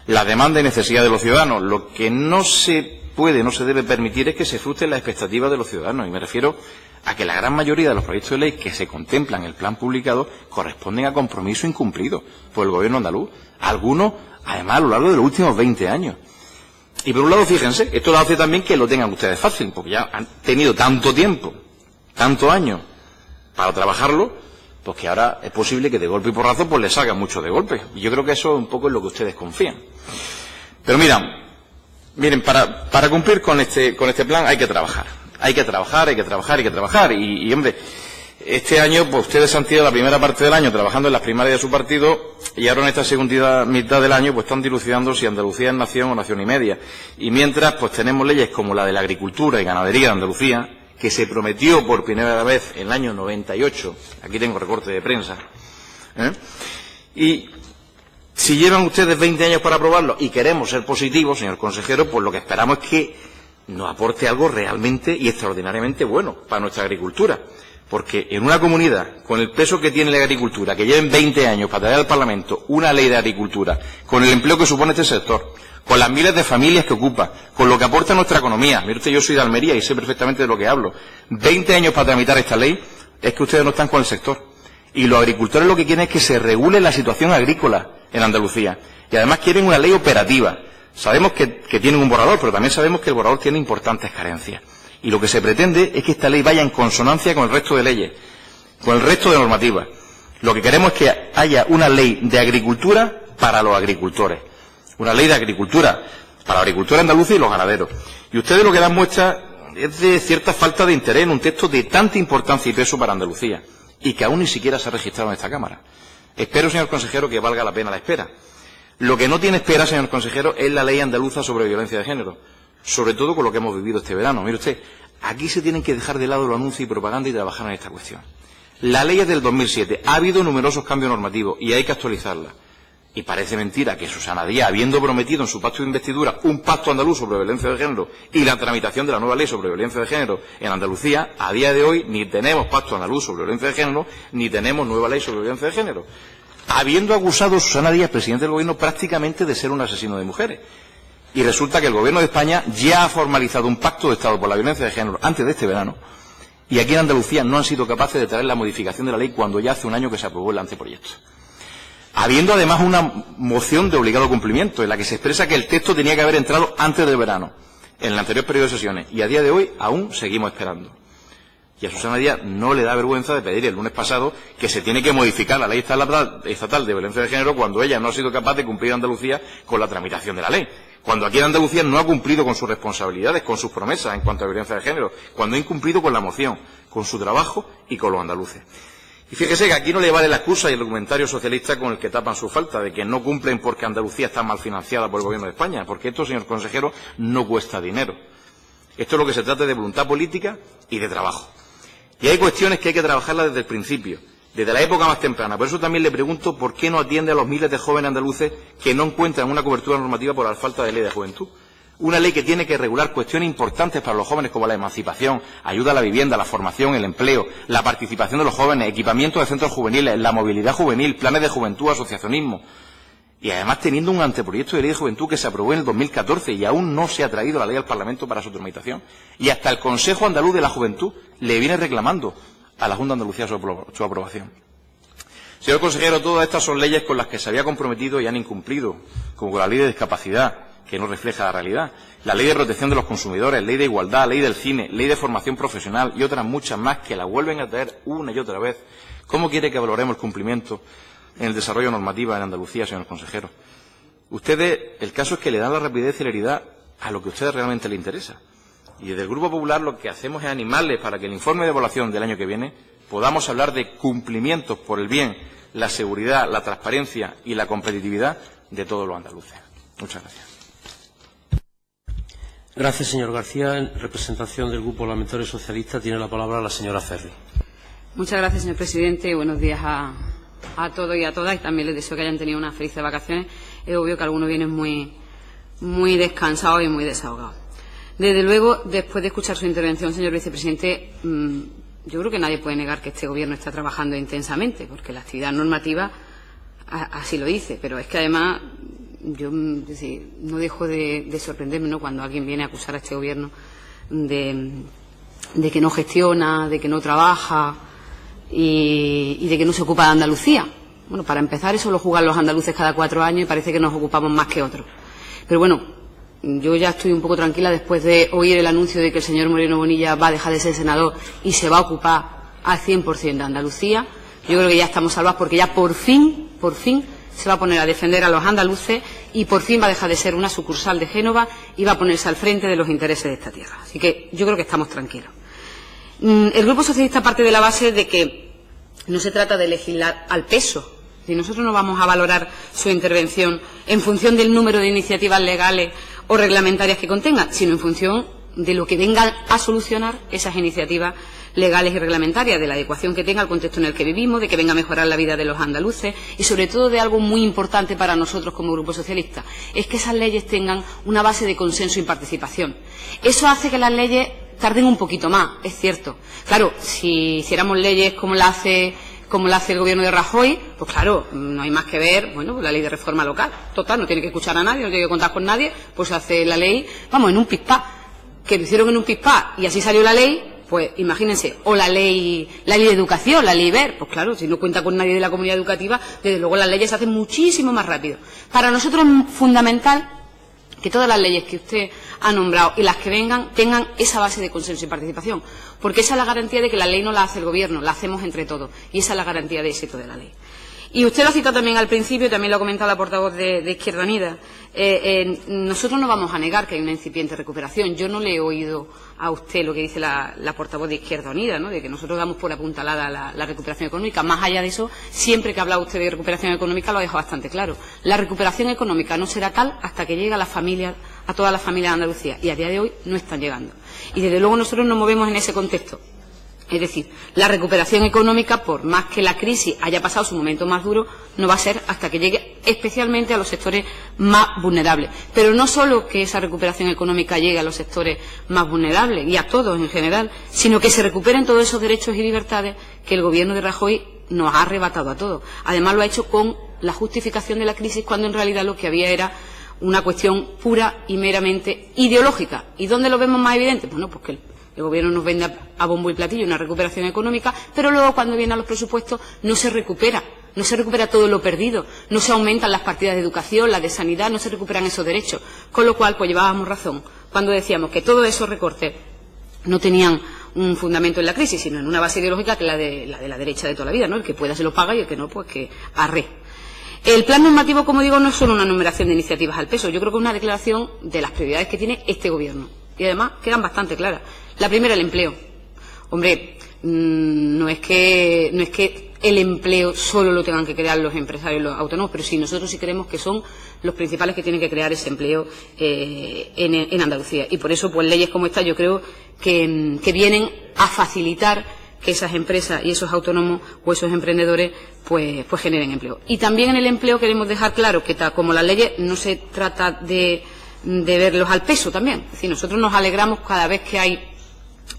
la demanda y necesidad de los ciudadanos. Lo que no se puede, no se debe permitir es que se frustren las expectativas de los ciudadanos. Y me refiero a que la gran mayoría de los proyectos de ley que se contemplan en el plan publicado corresponden a compromisos incumplidos por el Gobierno andaluz. Algunos, además, a lo largo de los últimos 20 años. Y por un lado, fíjense, esto lo hace también que lo tengan ustedes fácil, porque ya han tenido tanto tiempo, tantos años para trabajarlo, pues que ahora es posible que de golpe y porrazo pues les salgan mucho de golpe. Y yo creo que eso es un poco en lo que ustedes confían. Pero miren, para cumplir con este plan hay que trabajar. Hay que trabajar. Y hombre, este año, pues ustedes han tenido la primera parte del año trabajando en las primarias de su partido y ahora en esta segunda mitad del año pues están dilucidando si Andalucía es nación o nación y media. Y mientras, pues tenemos leyes como la de la agricultura y ganadería de Andalucía, que se prometió por primera vez en el año 98, aquí tengo recorte de prensa, y si llevan ustedes 20 años para aprobarlo y queremos ser positivos, señor consejero, pues lo que esperamos es que nos aporte algo realmente y extraordinariamente bueno para nuestra agricultura. Porque en una comunidad, con el peso que tiene la agricultura, que lleven 20 años para traer al Parlamento una ley de agricultura, con el empleo que supone este sector, con las miles de familias que ocupa, con lo que aporta a nuestra economía. Mire usted, yo soy de Almería y sé perfectamente de lo que hablo. 20 años para tramitar esta ley, es que ustedes no están con el sector. Y los agricultores lo que quieren es que se regule la situación agrícola en Andalucía. Y además quieren una ley operativa. Sabemos que tienen un borrador, pero también sabemos que el borrador tiene importantes carencias. Y lo que se pretende es que esta ley vaya en consonancia con el resto de leyes, con el resto de normativas. Lo que queremos es que haya una ley de agricultura para los agricultores. Una ley de agricultura para la agricultura andaluza y los ganaderos. Y ustedes lo que dan muestra es de cierta falta de interés en un texto de tanta importancia y peso para Andalucía, y que aún ni siquiera se ha registrado en esta Cámara. Espero, señor consejero, que valga la pena la espera. Lo que no tiene espera, señor consejero, es la ley andaluza sobre violencia de género, sobre todo con lo que hemos vivido este verano. Mire usted, aquí se tienen que dejar de lado los anuncios y propaganda y trabajar en esta cuestión. La ley es del 2007, ha habido numerosos cambios normativos y hay que actualizarla. Y parece mentira que Susana Díaz, habiendo prometido en su pacto de investidura un pacto andaluz sobre violencia de género y la tramitación de la nueva ley sobre violencia de género en Andalucía, a día de hoy ni tenemos pacto andaluz sobre violencia de género ni tenemos nueva ley sobre violencia de género. Habiendo acusado Susana Díaz, presidente del Gobierno, prácticamente de ser un asesino de mujeres. Y resulta que el Gobierno de España ya ha formalizado un pacto de Estado por la violencia de género antes de este verano, y aquí en Andalucía no han sido capaces de traer la modificación de la ley cuando ya hace un año que se aprobó el anteproyecto. Habiendo además una moción de obligado cumplimiento en la que se expresa que el texto tenía que haber entrado antes del verano, en el anterior periodo de sesiones, y a día de hoy aún seguimos esperando. Y a Susana Díaz no le da vergüenza de pedir el lunes pasado que se tiene que modificar la ley estatal de violencia de género cuando ella no ha sido capaz de cumplir en Andalucía con la tramitación de la ley. Cuando aquí en Andalucía no ha cumplido con sus responsabilidades, con sus promesas en cuanto a violencia de género, cuando ha incumplido con la moción, con su trabajo y con los andaluces. Y fíjese que aquí no le vale la excusa y el argumentario socialista con el que tapan su falta, de que no cumplen porque Andalucía está mal financiada por el Gobierno de España, porque esto, señor consejero, no cuesta dinero. Esto es lo que se trata de voluntad política y de trabajo. Y hay cuestiones que hay que trabajarlas desde el principio, desde la época más temprana. Por eso también le pregunto por qué no atiende a los miles de jóvenes andaluces que no encuentran una cobertura normativa por la falta de ley de juventud. Una ley que tiene que regular cuestiones importantes para los jóvenes como la emancipación, ayuda a la vivienda, la formación, el empleo, la participación de los jóvenes, equipamiento de centros juveniles, la movilidad juvenil, planes de juventud, asociacionismo. Y además teniendo un anteproyecto de ley de juventud que se aprobó en el 2014 y aún no se ha traído la ley al Parlamento para su tramitación. Y hasta el Consejo Andaluz de la Juventud le viene reclamando a la Junta de Andalucía su aprobación. Señor consejero, todas estas son leyes con las que se había comprometido y han incumplido, como la ley de discapacidad, que no refleja la realidad, la ley de protección de los consumidores, ley de igualdad, ley del cine, ley de formación profesional y otras muchas más que la vuelven a traer una y otra vez. ¿Cómo quiere que valoremos el cumplimiento en el desarrollo normativo en Andalucía, señor consejero? Ustedes, el caso es que le dan la rapidez y celeridad a lo que a ustedes realmente les interesa. Y desde el Grupo Popular lo que hacemos es animarles para que el informe de evaluación del año que viene podamos hablar de cumplimientos por el bien, la seguridad, la transparencia y la competitividad de todos los andaluces. Muchas gracias. Gracias, señor García. En representación del Grupo Parlamentario Socialista tiene la palabra la señora Ferri. Muchas gracias, señor presidente. Buenos días a todos y a todas. Y también les deseo que hayan tenido unas felices vacaciones. Es obvio que algunos vienen muy descansados y muy desahogados. Desde luego, después de escuchar su intervención, señor vicepresidente, yo creo que nadie puede negar que este Gobierno está trabajando intensamente, porque la actividad normativa así lo dice. Pero es que además yo no dejo de sorprenderme, ¿no?, cuando alguien viene a acusar a este Gobierno de que no gestiona, de que no trabaja y de que no se ocupa de Andalucía. Bueno, para empezar, eso lo juegan los andaluces cada 4 años y parece que nos ocupamos más que otros. Pero bueno, yo ya estoy un poco tranquila después de oír el anuncio de que el señor Moreno Bonilla va a dejar de ser senador y se va a ocupar al 100% de Andalucía. Yo creo que ya estamos salvados porque ya por fin se va a poner a defender a los andaluces y por fin va a dejar de ser una sucursal de Génova y va a ponerse al frente de los intereses de esta tierra. Así que yo creo que estamos tranquilos. El Grupo Socialista parte de la base de que no se trata de legislar al peso. Si nosotros no vamos a valorar su intervención en función del número de iniciativas legales o reglamentarias que contenga, sino en función de lo que vengan a solucionar esas iniciativas legales y reglamentarias, de la adecuación que tenga al contexto en el que vivimos, de que venga a mejorar la vida de los andaluces y, sobre todo, de algo muy importante para nosotros como Grupo Socialista, es que esas leyes tengan una base de consenso y participación. Eso hace que las leyes tarden un poquito más, es cierto. Claro, si hiciéramos leyes como la hace el Gobierno de Rajoy, pues claro, no hay más que ver, bueno, la ley de reforma local. Total, no tiene que escuchar a nadie, no tiene que contar con nadie, pues se hace la ley, vamos, en un pispás. Que lo hicieron en un pispás y así salió la ley. Pues imagínense, o la ley de educación, la ley BER, pues claro, si no cuenta con nadie de la comunidad educativa, desde luego las leyes se hacen muchísimo más rápido. Para nosotros es fundamental que todas las leyes que usted ha nombrado y las que vengan tengan esa base de consenso y participación, porque esa es la garantía de que la ley no la hace el Gobierno, la hacemos entre todos, y esa es la garantía de éxito de la ley. Y usted lo ha citado también al principio, y también lo ha comentado la portavoz de Izquierda Unida. Nosotros no vamos a negar que hay una incipiente recuperación. Yo no le he oído a usted lo que dice la portavoz de Izquierda Unida, ¿no?, de que nosotros damos por apuntalada la recuperación económica. Más allá de eso, siempre que ha hablado usted de recuperación económica lo ha dejado bastante claro. La recuperación económica no será tal hasta que llegue a todas las familias de Andalucía, y a día de hoy no están llegando. Y desde luego nosotros nos movemos en ese contexto. Es decir, la recuperación económica, por más que la crisis haya pasado su momento más duro, no va a ser hasta que llegue especialmente a los sectores más vulnerables. Pero no solo que esa recuperación económica llegue a los sectores más vulnerables y a todos en general, sino que se recuperen todos esos derechos y libertades que el Gobierno de Rajoy nos ha arrebatado a todos. Además lo ha hecho con la justificación de la crisis, cuando en realidad lo que había era una cuestión pura y meramente ideológica. ¿Y dónde lo vemos más evidente? Bueno, pues que el Gobierno nos vende a bombo y platillo una recuperación económica, pero luego cuando vienen a los presupuestos no se recupera todo lo perdido, no se aumentan las partidas de educación, las de sanidad, no se recuperan esos derechos. Con lo cual, pues llevábamos razón cuando decíamos que todos esos recortes no tenían un fundamento en la crisis, sino en una base ideológica que es la de la derecha de toda la vida, ¿no? El que pueda se lo paga y el que no, pues que arre. El plan normativo, como digo, no es solo una enumeración de iniciativas al peso. Yo creo que es una declaración de las prioridades que tiene este Gobierno. Y además quedan bastante claras. La primera, el empleo. Hombre, no es que el empleo solo lo tengan que crear los empresarios y los autónomos, pero sí, nosotros sí creemos que son los principales que tienen que crear ese empleo en Andalucía. Y por eso, pues leyes como esta yo creo que vienen a facilitar que esas empresas y esos autónomos o esos emprendedores pues generen empleo. Y también en el empleo queremos dejar claro que, tal como las leyes, no se trata de verlos al peso también. Es decir, nosotros nos alegramos cada vez que hay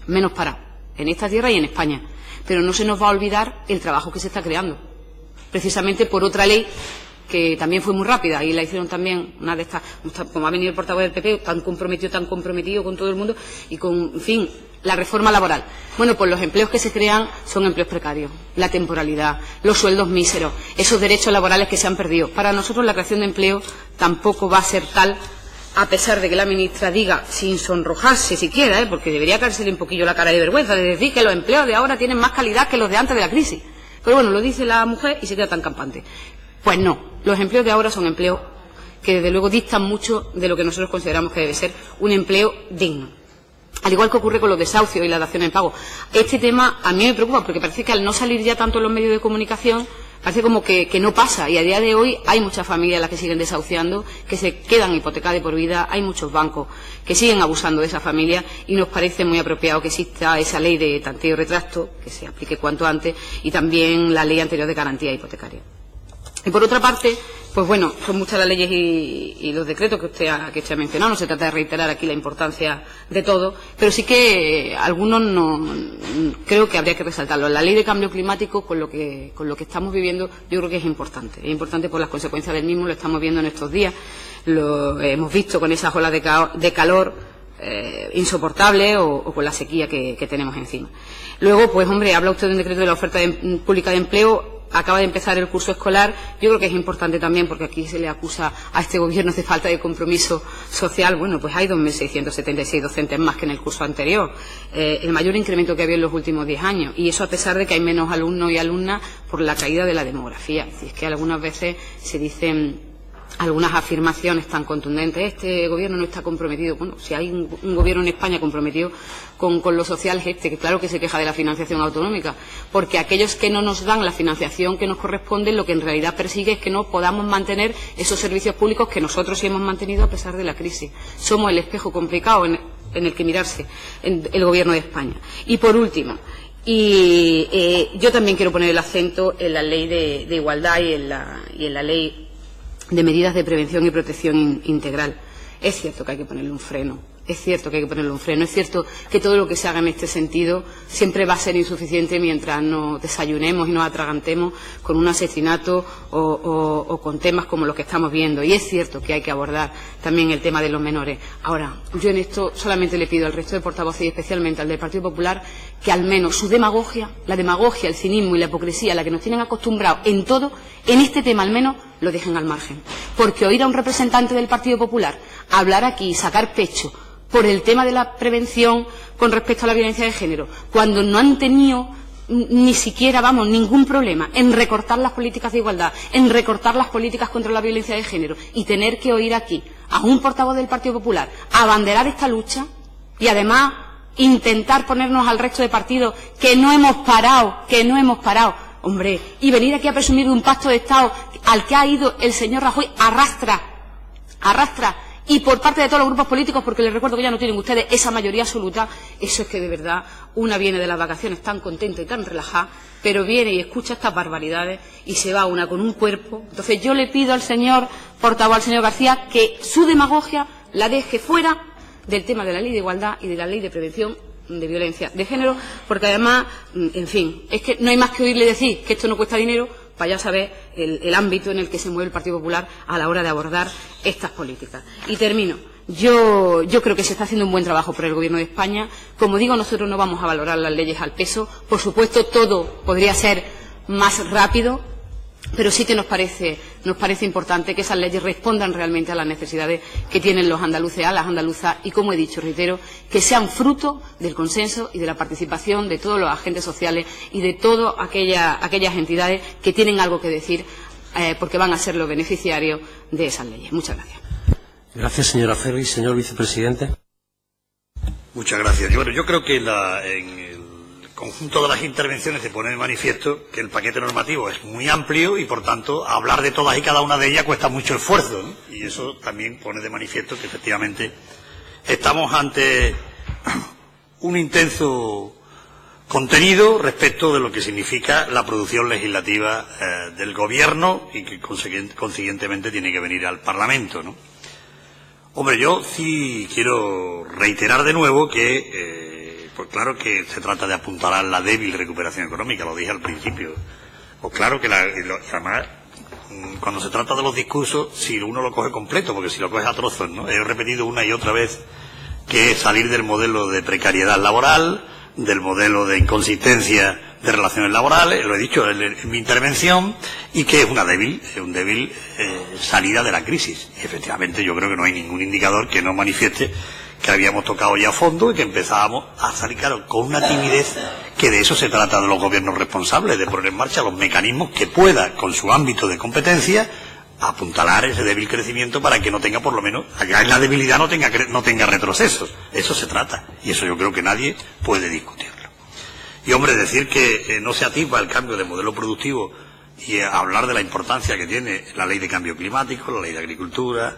menos parados en esta tierra y en España, pero no se nos va a olvidar el trabajo que se está creando, precisamente por otra ley que también fue muy rápida, y la hicieron también una de estas, como ha venido el portavoz del PP, tan comprometido con todo el mundo, y con, en fin, la reforma laboral. Bueno, pues los empleos que se crean son empleos precarios, la temporalidad, los sueldos míseros, esos derechos laborales que se han perdido. Para nosotros la creación de empleo tampoco va a ser tal, a pesar de que la ministra diga, sin sonrojarse siquiera, porque debería caérsele un poquillo la cara de vergüenza, de decir que los empleos de ahora tienen más calidad que los de antes de la crisis. Pero bueno, lo dice la mujer y se queda tan campante. Pues no, los empleos de ahora son empleos que desde luego distan mucho de lo que nosotros consideramos que debe ser un empleo digno. Al igual que ocurre con los desahucios y la dación en pago. Este tema a mí me preocupa porque parece que al no salir ya tanto en los medios de comunicación, parece como que no pasa, y a día de hoy hay muchas familias las que siguen desahuciando, que se quedan hipotecadas de por vida, hay muchos bancos que siguen abusando de esa familia, y nos parece muy apropiado que exista esa ley de tanteo y retracto, que se aplique cuanto antes, y también la ley anterior de garantía hipotecaria. Y por otra parte, pues bueno, son muchas las leyes y los decretos que usted ha mencionado, no se trata de reiterar aquí la importancia de todo, pero sí que algunos creo que habría que resaltarlo. La ley de cambio climático, con lo que estamos viviendo, yo creo que es importante por las consecuencias del mismo, lo estamos viendo en estos días, lo hemos visto con esas olas de calor insoportable o con la sequía que tenemos encima. Luego, pues hombre, habla usted de un decreto de la oferta pública de empleo. Acaba de empezar el curso escolar. Yo creo que es importante también, porque aquí se le acusa a este Gobierno de falta de compromiso social. Bueno, pues hay 2.676 docentes más que en el curso anterior. El mayor incremento que había en los últimos 10 años. Y eso a pesar de que hay menos alumnos y alumnas por la caída de la demografía. Es decir, que algunas veces se dicen algunas afirmaciones tan contundentes. Este Gobierno no está comprometido. Bueno, si hay un Gobierno en España comprometido con lo social es que claro que se queja de la financiación autonómica, porque aquellos que no nos dan la financiación que nos corresponde, lo que en realidad persigue es que no podamos mantener esos servicios públicos que nosotros sí hemos mantenido a pesar de la crisis. Somos el espejo complicado en el que mirarse en el Gobierno de España. Y por último, yo también quiero poner el acento en la ley de igualdad y en la ley de medidas de prevención y protección integral. Es cierto que hay que ponerle un freno. Es cierto que hay que ponerle un freno. Es cierto que todo lo que se haga en este sentido siempre va a ser insuficiente mientras nos desayunemos y nos atragantemos con un asesinato o con temas como los que estamos viendo. Y es cierto que hay que abordar también el tema de los menores. Ahora, yo en esto solamente le pido al resto de portavoces y especialmente al del Partido Popular que al menos su demagogia, la demagogia, el cinismo y la hipocresía a la que nos tienen acostumbrados en todo, en este tema al menos, lo dejen al margen. Porque oír a un representante del Partido Popular hablar aquí y sacar pecho por el tema de la prevención con respecto a la violencia de género, cuando no han tenido ni siquiera, ningún problema en recortar las políticas de igualdad, en recortar las políticas contra la violencia de género, y tener que oír aquí a un portavoz del Partido Popular abanderar esta lucha y además intentar ponernos al resto de partidos que no hemos parado, hombre, y venir aquí a presumir de un pacto de Estado al que ha ido el señor Rajoy arrastra, y por parte de todos los grupos políticos, porque les recuerdo que ya no tienen ustedes esa mayoría absoluta. Eso es que de verdad una viene de las vacaciones tan contenta y tan relajada, pero viene y escucha estas barbaridades y se va una con un cuerpo. Entonces yo le pido al señor portavoz, al señor García, que su demagogia la deje fuera del tema de la ley de igualdad y de la ley de prevención de violencia de género, porque además, en fin, es que no hay más que oírle decir que esto no cuesta dinero para ya saber el ámbito en el que se mueve el Partido Popular a la hora de abordar estas políticas. Y termino. Yo creo que se está haciendo un buen trabajo por el Gobierno de España. Como digo, nosotros no vamos a valorar las leyes al peso. Por supuesto, todo podría ser más rápido, pero sí que nos parece importante que esas leyes respondan realmente a las necesidades que tienen los andaluces, a las andaluzas, y, como he dicho, reitero, que sean fruto del consenso y de la participación de todos los agentes sociales y de todas aquellas entidades que tienen algo que decir, porque van a ser los beneficiarios de esas leyes. Muchas gracias. Gracias, señora Ferri. Señor vicepresidente. Muchas gracias. Bueno, yo creo que en el conjunto de las intervenciones se pone de manifiesto que el paquete normativo es muy amplio y, por tanto, hablar de todas y cada una de ellas cuesta mucho esfuerzo, ¿no? Y eso también pone de manifiesto que, efectivamente, estamos ante un intenso contenido respecto de lo que significa la producción legislativa del Gobierno y que, consiguientemente, tiene que venir al Parlamento, ¿no? Hombre, yo sí quiero reiterar de nuevo que pues claro que se trata de apuntalar la débil recuperación económica, lo dije al principio. Pues claro que además, cuando se trata de los discursos, si uno lo coge completo, porque si lo coge a trozos, ¿no? He repetido una y otra vez que es salir del modelo de precariedad laboral, del modelo de inconsistencia de relaciones laborales, lo he dicho en mi intervención, y que es una débil salida de la crisis. Y efectivamente yo creo que no hay ningún indicador que no manifieste que habíamos tocado ya a fondo y que empezábamos a salir, claro, con una timidez, que de eso se trata de los gobiernos responsables, de poner en marcha los mecanismos que pueda, con su ámbito de competencia, apuntalar ese débil crecimiento para que no tenga, por lo menos, allá en la debilidad no tenga retrocesos. Eso se trata, y eso yo creo que nadie puede discutirlo. Y, hombre, decir que no se atisba el cambio de modelo productivo y hablar de la importancia que tiene la ley de cambio climático, la ley de agricultura,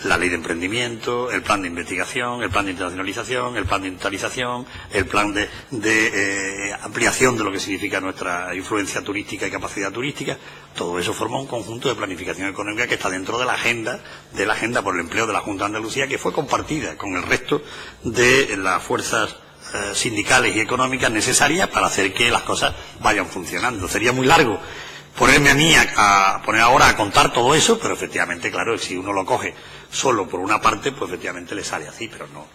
la ley de emprendimiento, el plan de investigación, el plan de internacionalización, el plan de industrialización, el plan de ampliación de lo que significa nuestra influencia turística y capacidad turística. Todo eso forma un conjunto de planificación económica que está dentro de la agenda por el empleo de la Junta de Andalucía, que fue compartida con el resto de las fuerzas sindicales y económicas necesarias para hacer que las cosas vayan funcionando. Sería muy largo ponerme a mí a poner ahora a contar todo eso, pero efectivamente, claro, si uno lo coge solo por una parte, pues efectivamente le sale así, pero no.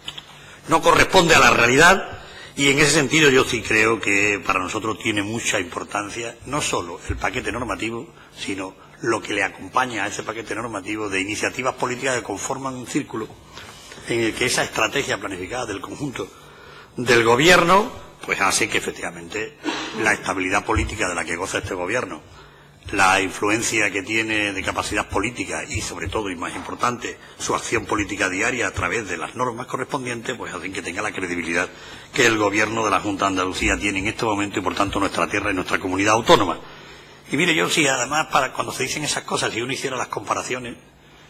no corresponde a la realidad. Y en ese sentido yo sí creo que para nosotros tiene mucha importancia no solo el paquete normativo, sino lo que le acompaña a ese paquete normativo de iniciativas políticas que conforman un círculo en el que esa estrategia planificada del conjunto del Gobierno pues hace que efectivamente la estabilidad política de la que goza este Gobierno, la influencia que tiene de capacidad política y sobre todo, y más importante, su acción política diaria a través de las normas correspondientes, pues hacen que tenga la credibilidad que el Gobierno de la Junta de Andalucía tiene en este momento y por tanto nuestra tierra y nuestra comunidad autónoma. Y mire, yo sí, además, cuando se dicen esas cosas, si uno hiciera las comparaciones,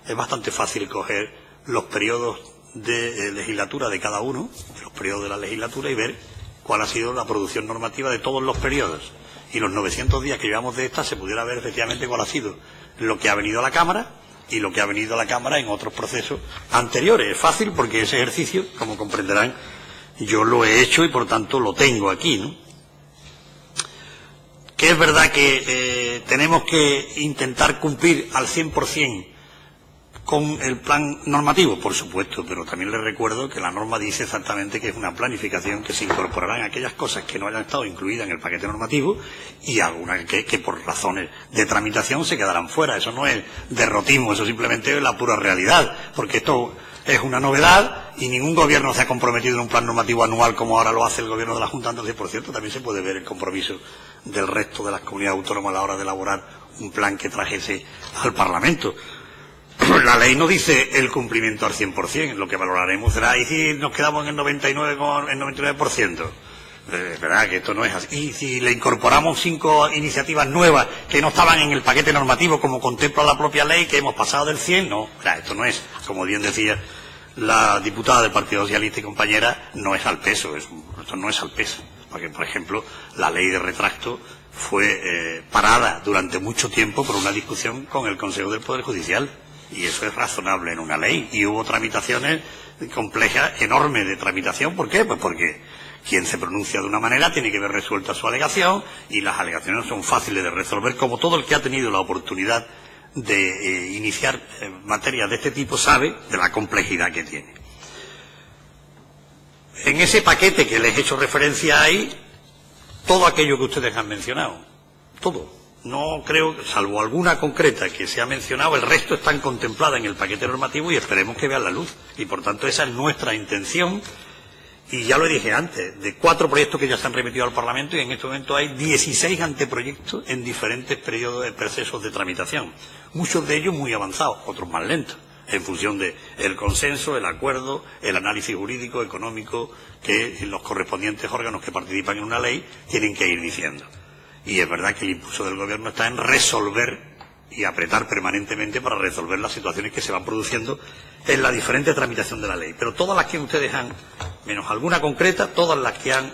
es bastante fácil coger los periodos de legislatura de cada uno, de los periodos de la legislatura, y ver cuál ha sido la producción normativa de todos los periodos. Y los 900 días que llevamos de esta se pudiera ver efectivamente cuál ha sido lo que ha venido a la Cámara y lo que ha venido a la Cámara en otros procesos anteriores. Es fácil porque ese ejercicio, como comprenderán, yo lo he hecho y por tanto lo tengo aquí, ¿no? Que es verdad que tenemos que intentar cumplir al 100% con el plan normativo, por supuesto, pero también les recuerdo que la norma dice exactamente que es una planificación que se incorporarán aquellas cosas que no hayan estado incluidas en el paquete normativo y algunas que por razones de tramitación se quedarán fuera. Eso no es derrotismo, eso simplemente es la pura realidad, porque esto es una novedad y ningún gobierno se ha comprometido en un plan normativo anual como ahora lo hace el Gobierno de la Junta. Entonces, por cierto, también se puede ver el compromiso del resto de las comunidades autónomas a la hora de elaborar un plan que trajese al Parlamento. La ley no dice el cumplimiento al 100%, lo que valoraremos será, y si nos quedamos en el 99%, verdad que esto no es así. Y si le incorporamos 5 iniciativas nuevas que no estaban en el paquete normativo, como contempla la propia ley, que hemos pasado del 100%, no, esto no es, como bien decía la diputada del Partido Socialista y compañera, no es al peso, esto no es al peso. Porque, por ejemplo, la ley de retracto fue parada durante mucho tiempo por una discusión con el Consejo del Poder Judicial. Y eso es razonable en una ley. Y hubo tramitaciones complejas, enormes de tramitación. ¿Por qué? Pues porque quien se pronuncia de una manera tiene que ver resuelta su alegación y las alegaciones son fáciles de resolver, como todo el que ha tenido la oportunidad de iniciar materias de este tipo sabe de la complejidad que tiene. En ese paquete que les he hecho referencia hay todo aquello que ustedes han mencionado. Todo. No creo, salvo alguna concreta que se ha mencionado, el resto están contempladas en el paquete normativo y esperemos que vean la luz. Y por tanto esa es nuestra intención. Y ya lo dije antes, de 4 proyectos que ya se han remitido al Parlamento y en este momento hay 16 anteproyectos en diferentes periodos de procesos de tramitación. Muchos de ellos muy avanzados, otros más lentos, en función del consenso, el acuerdo, el análisis jurídico, económico que los correspondientes órganos que participan en una ley tienen que ir diciendo. Y es verdad que el impulso del Gobierno está en resolver y apretar permanentemente para resolver las situaciones que se van produciendo en la diferente tramitación de la ley. Pero todas las que ustedes han, menos alguna concreta, todas las que han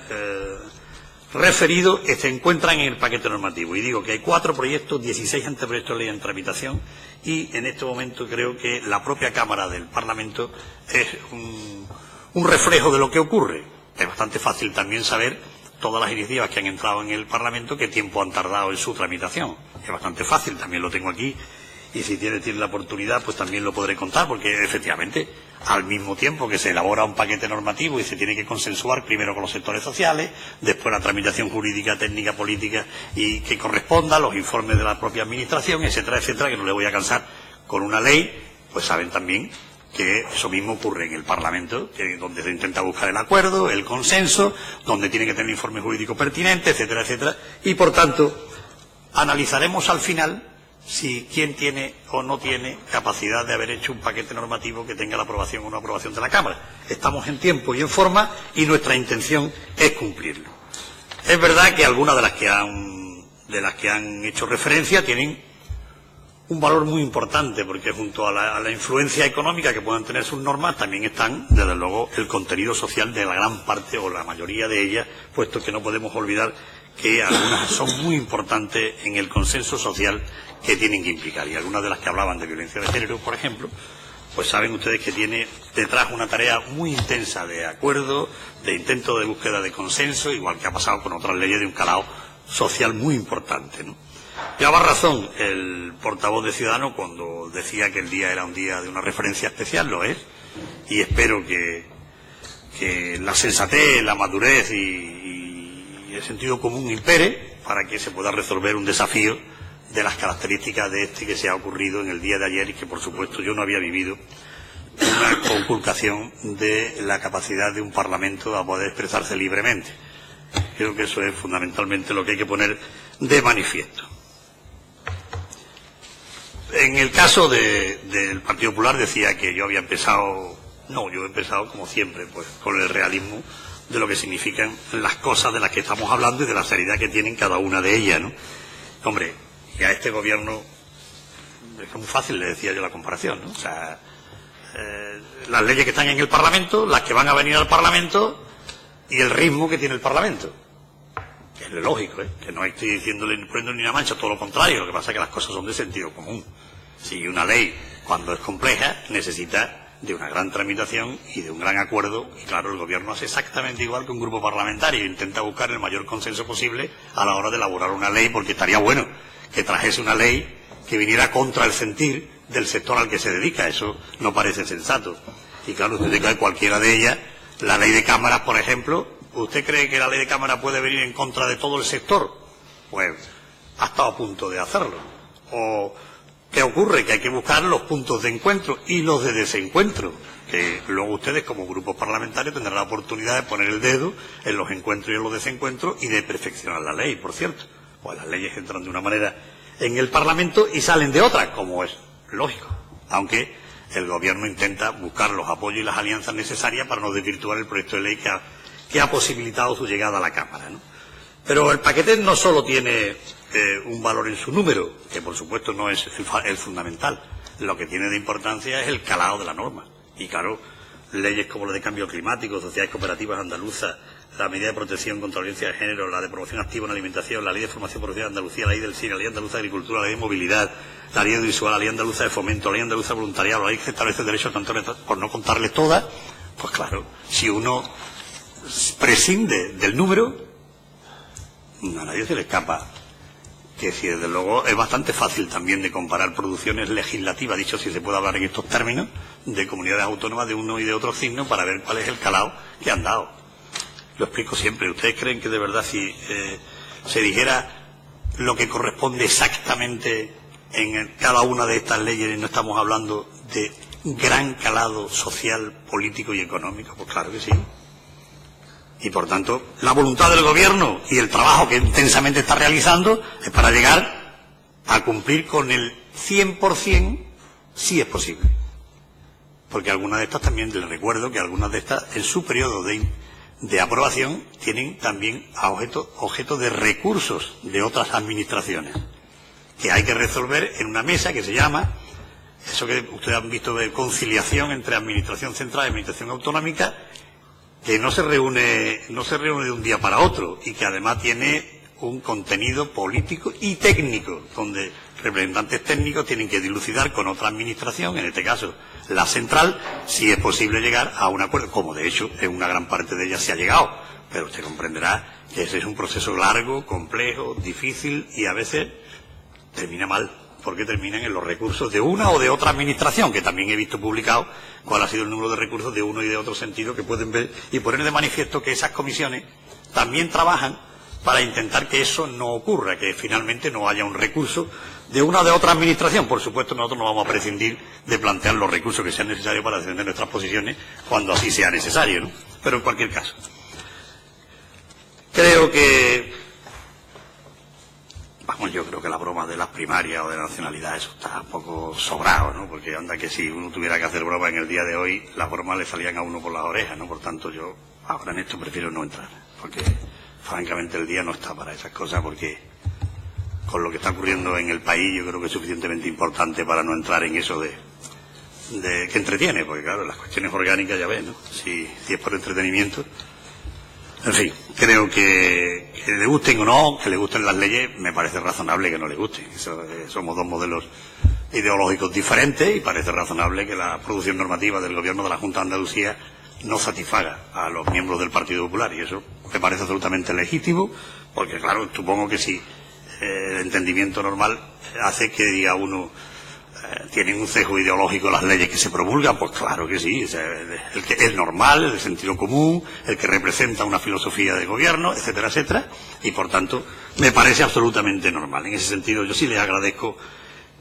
referido se encuentran en el paquete normativo. Y digo que hay 4 proyectos, 16 anteproyectos de ley en tramitación y en este momento creo que la propia Cámara del Parlamento es un reflejo de lo que ocurre. Es bastante fácil también saber todas las iniciativas que han entrado en el Parlamento, qué tiempo han tardado en su tramitación. Es bastante fácil, también lo tengo aquí, y si tiene la oportunidad, pues también lo podré contar, porque efectivamente, al mismo tiempo que se elabora un paquete normativo y se tiene que consensuar primero con los sectores sociales, después la tramitación jurídica, técnica, política, y que corresponda, los informes de la propia Administración, etcétera, etcétera, que no le voy a cansar con una ley, pues saben también que eso mismo ocurre en el Parlamento, donde se intenta buscar el acuerdo, el consenso, donde tiene que tener informe jurídico pertinente, etcétera, etcétera, y por tanto analizaremos al final si quién tiene o no tiene capacidad de haber hecho un paquete normativo que tenga la aprobación o no aprobación de la Cámara. Estamos en tiempo y en forma y nuestra intención es cumplirlo. Es verdad que algunas de las que han hecho referencia tienen un valor muy importante, porque junto a la influencia económica que puedan tener sus normas, también están, desde luego, el contenido social de la gran parte o la mayoría de ellas, puesto que no podemos olvidar que algunas son muy importantes en el consenso social que tienen que implicar. Y algunas de las que hablaban de violencia de género, por ejemplo, pues saben ustedes que tiene detrás una tarea muy intensa de acuerdo, de intento de búsqueda de consenso, igual que ha pasado con otras leyes de un calado social muy importante, ¿no? Llevaba razón el portavoz de Ciudadanos cuando decía que el día era un día de una referencia especial, lo es, y espero que que la sensatez, la madurez y el sentido común impere para que se pueda resolver un desafío de las características de este que se ha ocurrido en el día de ayer y que, por supuesto, yo no había vivido una conculcación de la capacidad de un Parlamento a poder expresarse libremente. Creo que eso es fundamentalmente lo que hay que poner de manifiesto. En el caso del Partido Popular decía que yo había empezado... No, yo he empezado como siempre, pues con el realismo de lo que significan las cosas de las que estamos hablando y de la seriedad que tienen cada una de ellas, ¿no? Hombre, y a este gobierno es muy fácil, le decía yo la comparación, ¿no? O sea, las leyes que están en el Parlamento, las que van a venir al Parlamento y el ritmo que tiene el Parlamento. Que es lo lógico, que no estoy diciéndole ni poniendo ni una mancha, todo lo contrario. Lo que pasa es que las cosas son de sentido común. Si una ley, cuando es compleja, necesita de una gran tramitación y de un gran acuerdo, y claro, el gobierno hace exactamente igual que un grupo parlamentario, intenta buscar el mayor consenso posible a la hora de elaborar una ley, porque estaría bueno que trajese una ley que viniera contra el sentir del sector al que se dedica. Eso no parece sensato. Y claro, usted se cae cualquiera de ellas, la ley de cámaras, por ejemplo. ¿Usted cree que la ley de cámaras puede venir en contra de todo el sector? Pues ha estado a punto de hacerlo. O ¿qué ocurre? Que hay que buscar los puntos de encuentro y los de desencuentro, que luego ustedes como grupos parlamentarios tendrán la oportunidad de poner el dedo en los encuentros y en los desencuentros y de perfeccionar la ley, por cierto. Pues las leyes entran de una manera en el Parlamento y salen de otra, como es lógico, aunque el gobierno intenta buscar los apoyos y las alianzas necesarias para no desvirtuar el proyecto de ley que ha posibilitado su llegada a la Cámara, ¿no? Pero el paquete no solo tiene un valor en su número, que por supuesto no es el fundamental. Lo que tiene de importancia es el calado de la norma. Y claro, leyes como la de cambio climático, sociedades cooperativas andaluzas, la medida de protección contra la violencia de género, la de promoción activa en alimentación, la ley de formación profesional de Andalucía, la ley del cine, la ley andaluza de agricultura, la ley de movilidad, la ley audiovisual, la ley andaluza de fomento, la ley andaluza de voluntariado, la ley que establece derechos por no contarles todas, pues claro, si uno prescinde del número, a nadie se le escapa que si desde luego es bastante fácil también de comparar producciones legislativas, dicho si se puede hablar en estos términos, de comunidades autónomas de uno y de otro signo para ver cuál es el calado que han dado. Lo explico siempre. ¿Ustedes creen que de verdad si se dijera lo que corresponde exactamente en cada una de estas leyes no estamos hablando de gran calado social, político y económico? Pues claro que sí. Y por tanto, la voluntad del gobierno y el trabajo que intensamente está realizando es para llegar a cumplir con el 100% si es posible. Porque algunas de estas también, les recuerdo que algunas de estas en su periodo de aprobación tienen también a objeto de recursos de otras administraciones que hay que resolver en una mesa que se llama, eso que ustedes han visto de conciliación entre administración central y administración autonómica, que no se reúne de un día para otro y que además tiene un contenido político y técnico, donde representantes técnicos tienen que dilucidar con otra administración, en este caso la central, si es posible llegar a un acuerdo, como de hecho en una gran parte de ellas se ha llegado. Pero usted comprenderá que ese es un proceso largo, complejo, difícil y a veces termina mal, porque terminan en los recursos de una o de otra administración, que también he visto publicado cuál ha sido el número de recursos de uno y de otro sentido, que pueden ver y poner de manifiesto que esas comisiones también trabajan para intentar que eso no ocurra, que finalmente no haya un recurso de una o de otra administración. Por supuesto, nosotros no vamos a prescindir de plantear los recursos que sean necesarios para defender nuestras posiciones cuando así sea necesario, ¿no? Pero en cualquier caso, creo que, yo creo que la broma de las primarias o de la nacionalidad, eso está un poco sobrado, ¿no? Porque anda que si uno tuviera que hacer broma en el día de hoy, las bromas le salían a uno por las orejas, ¿no? Por tanto, yo ahora en esto prefiero no entrar, porque francamente el día no está para esas cosas, porque con lo que está ocurriendo en el país yo creo que es suficientemente importante para no entrar en eso de que entretiene, porque claro, las cuestiones orgánicas ya ven, ¿no? Si es por entretenimiento. En fin, creo que le gusten o no, que le gusten las leyes, me parece razonable que no le gusten. Somos dos modelos ideológicos diferentes y parece razonable que la producción normativa del Gobierno de la Junta de Andalucía no satisfaga a los miembros del Partido Popular, y eso me parece absolutamente legítimo, porque claro, supongo que si el entendimiento normal hace que diga uno, ¿Tienen un sesgo ideológico las leyes que se promulgan? Pues claro que sí. El que es normal, el de sentido común, el que representa una filosofía de gobierno, etcétera, etcétera. Y por tanto, me parece absolutamente normal. En ese sentido, yo sí les agradezco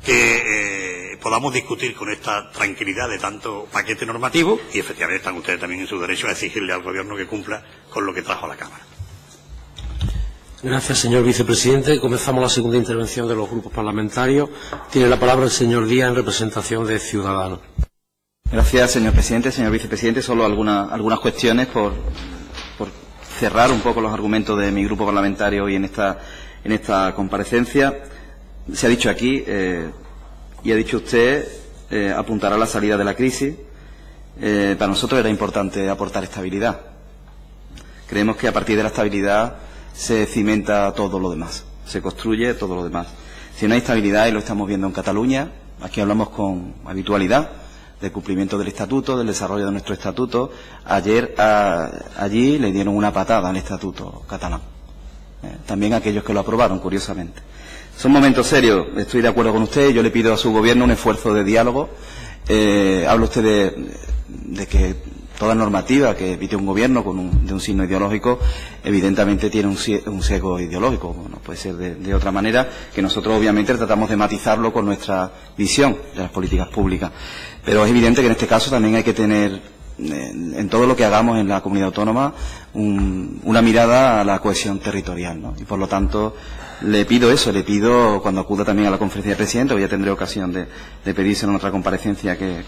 que podamos discutir con esta tranquilidad de tanto paquete normativo y efectivamente están ustedes también en su derecho a exigirle al gobierno que cumpla con lo que trajo a la Cámara. Gracias, señor vicepresidente. Comenzamos la segunda intervención de los grupos parlamentarios. Tiene la palabra el señor Díaz en representación de Ciudadanos. Gracias, señor presidente. Señor vicepresidente, solo algunas cuestiones por cerrar un poco los argumentos de mi grupo parlamentario hoy en esta comparecencia. Se ha dicho aquí, y ha dicho usted, apuntar a la salida de la crisis. Para nosotros era importante aportar estabilidad. Creemos que a partir de la estabilidad se cimenta todo lo demás, se construye todo lo demás. Si no hay estabilidad, y lo estamos viendo en Cataluña, aquí hablamos con habitualidad del cumplimiento del estatuto, del desarrollo de nuestro estatuto. Ayer allí le dieron una patada al estatuto catalán. También aquellos que lo aprobaron, curiosamente. Son momentos serios, estoy de acuerdo con usted, yo le pido a su gobierno un esfuerzo de diálogo. Habla usted de que toda normativa que emite un gobierno de un signo ideológico, evidentemente tiene un sesgo ideológico. No puede ser de otra manera, que nosotros obviamente tratamos de matizarlo con nuestra visión de las políticas públicas. Pero es evidente que en este caso también hay que tener, en todo lo que hagamos en la comunidad autónoma, una mirada a la cohesión territorial, ¿no? Y por lo tanto, le pido eso, le pido cuando acuda también a la conferencia de presidentes, hoy ya tendré ocasión de pedírselo en otra comparecencia que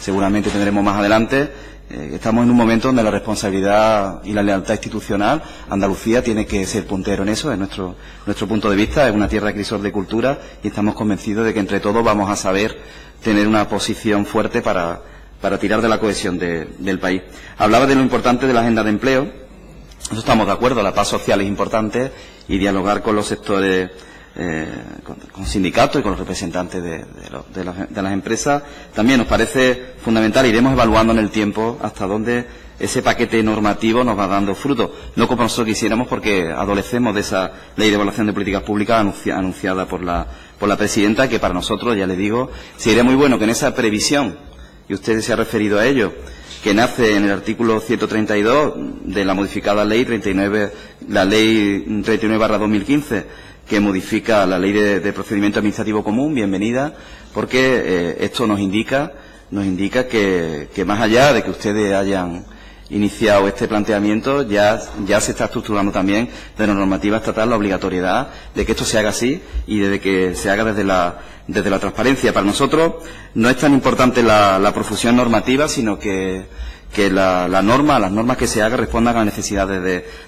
seguramente tendremos más adelante. Estamos en un momento donde la responsabilidad y la lealtad institucional, Andalucía tiene que ser puntero en eso, es nuestro punto de vista, es una tierra crisol de cultura y estamos convencidos de que entre todos vamos a saber tener una posición fuerte para tirar de la cohesión del país. Hablaba de lo importante de la agenda de empleo. Nosotros estamos de acuerdo, la paz social es importante y dialogar con los sectores, con sindicatos y con los representantes de las empresas también nos parece fundamental. Iremos evaluando en el tiempo hasta dónde ese paquete normativo nos va dando fruto, no como nosotros quisiéramos, porque adolecemos de esa ley de evaluación de políticas públicas anunciada por la presidenta, que para nosotros, ya le digo, sería muy bueno que en esa previsión, y usted se ha referido a ello, que nace en el artículo 132 de la modificada ley 39, la ley 39/2015, que modifica la ley de procedimiento administrativo común, bienvenida, porque esto nos indica que más allá de que ustedes hayan iniciado este planteamiento, ya se está estructurando también de la normativa estatal la obligatoriedad de que esto se haga así y de que se haga desde la transparencia. Para nosotros no es tan importante la profusión normativa, sino que las normas que se hagan respondan a las necesidades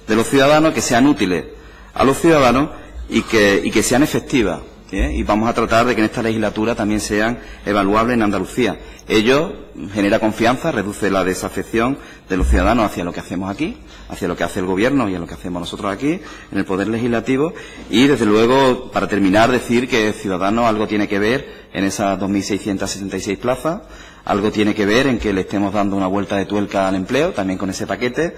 de los ciudadanos, que sean útiles a los ciudadanos y que sean efectivas. Y vamos a tratar de que en esta legislatura también sean evaluables en Andalucía. Ello genera confianza, reduce la desafección de los ciudadanos hacia lo que hacemos aquí, hacia lo que hace el Gobierno y a lo que hacemos nosotros aquí, en el Poder Legislativo. Y, desde luego, para terminar, decir que Ciudadanos algo tiene que ver en esas 2.666 plazas, algo tiene que ver en que le estemos dando una vuelta de tuerca al empleo, también con ese paquete.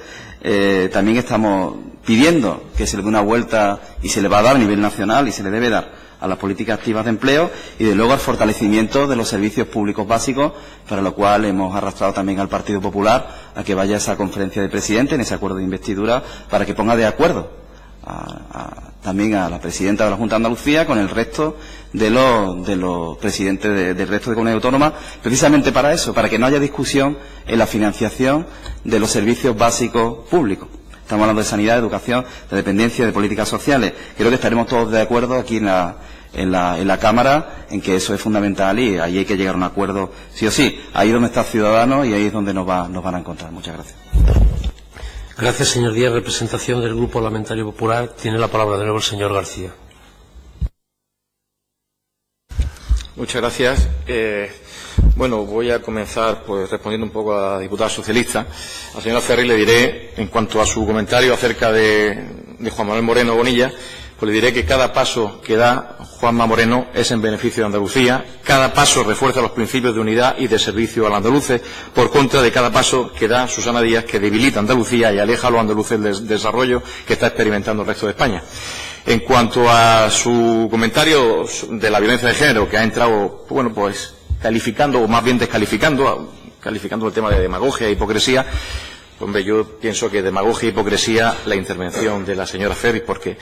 También estamos pidiendo que se le dé una vuelta, y se le va a dar a nivel nacional, y se le debe dar a las políticas activas de empleo, y de luego al fortalecimiento de los servicios públicos básicos, para lo cual hemos arrastrado también al Partido Popular a que vaya a esa conferencia de presidentes, en ese acuerdo de investidura, para que ponga de acuerdo también a la presidenta de la Junta de Andalucía con el resto de los presidentes del resto de comunidades autónomas, precisamente para eso, para que no haya discusión en la financiación de los servicios básicos públicos. Estamos hablando de sanidad, de educación, de dependencia, de políticas sociales. Creo que estaremos todos de acuerdo aquí en la Cámara en que eso es fundamental, y ahí hay que llegar a un acuerdo sí o sí. Ahí es donde está Ciudadanos y ahí es donde nos van a encontrar. Muchas gracias. Gracias, señor Díaz. Representación del Grupo Parlamentario Popular. Tiene la palabra de nuevo el señor García. Muchas gracias. Bueno, voy a comenzar respondiendo un poco a la diputada socialista. A la señora Ferri le diré, en cuanto a su comentario acerca de Juan Manuel Moreno Bonilla, pues le diré que cada paso que da Juanma Moreno es en beneficio de Andalucía, cada paso refuerza los principios de unidad y de servicio a los andaluces, por contra de cada paso que da Susana Díaz, que debilita Andalucía y aleja a los andaluces del desarrollo que está experimentando el resto de España. En cuanto a su comentario de la violencia de género, que ha entrado, bueno, pues calificando, o más bien descalificando, calificando el tema de demagogia e hipocresía, hombre, yo pienso que demagogia e hipocresía la intervención de la señora Ferris, porque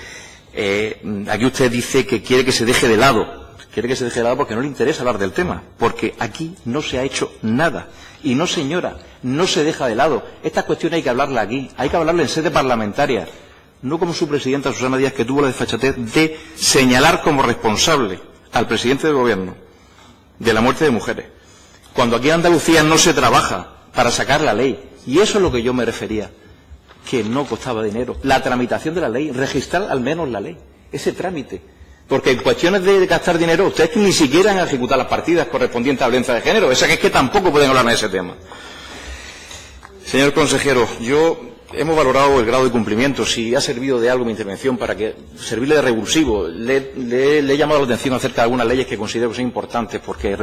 aquí usted dice que quiere que se deje de lado. Quiere que se deje de lado porque no le interesa hablar del tema, porque aquí no se ha hecho nada. Y no, señora, no se deja de lado. Estas cuestiones hay que hablarlas aquí, hay que hablarlas en sede parlamentaria. No como su presidenta Susana Díaz, que tuvo la desfachatez de señalar como responsable al presidente del Gobierno de la muerte de mujeres, cuando aquí en Andalucía no se trabaja para sacar la ley. Y eso es lo que yo me refería, que no costaba dinero. La tramitación de la ley, registrar al menos la ley, ese trámite. Porque en cuestiones de gastar dinero, ustedes que ni siquiera han ejecutado las partidas correspondientes a violencia de género, esa que es que tampoco pueden hablar de ese tema. Señor consejero, hemos valorado el grado de cumplimiento. Si ha servido de algo mi intervención para servirle de revulsivo, le he llamado la atención acerca de algunas leyes que considero que son importantes, porque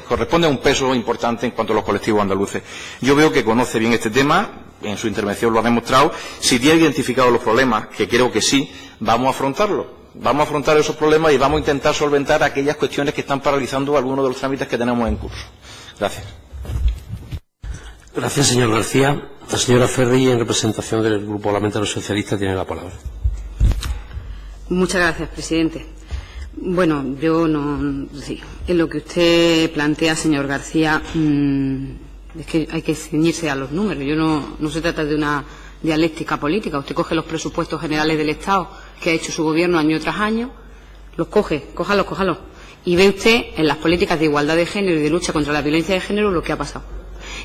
corresponde a un peso importante en cuanto a los colectivos andaluces. Yo veo que conoce bien este tema, en su intervención lo ha demostrado. Si tiene identificados los problemas, que creo que sí, vamos a afrontarlos. Vamos a afrontar esos problemas y vamos a intentar solventar aquellas cuestiones que están paralizando algunos de los trámites que tenemos en curso. Gracias. Gracias, señor García. La señora Ferri, en representación del Grupo Parlamentario Socialista, tiene la palabra. Muchas gracias, presidente. Bueno, yo no... Sí, en lo que usted plantea, señor García, es que hay que ceñirse a los números. No se trata de una dialéctica política. Usted coge los presupuestos generales del Estado que ha hecho su Gobierno año tras año, los cójalos. Y ve usted en las políticas de igualdad de género y de lucha contra la violencia de género lo que ha pasado.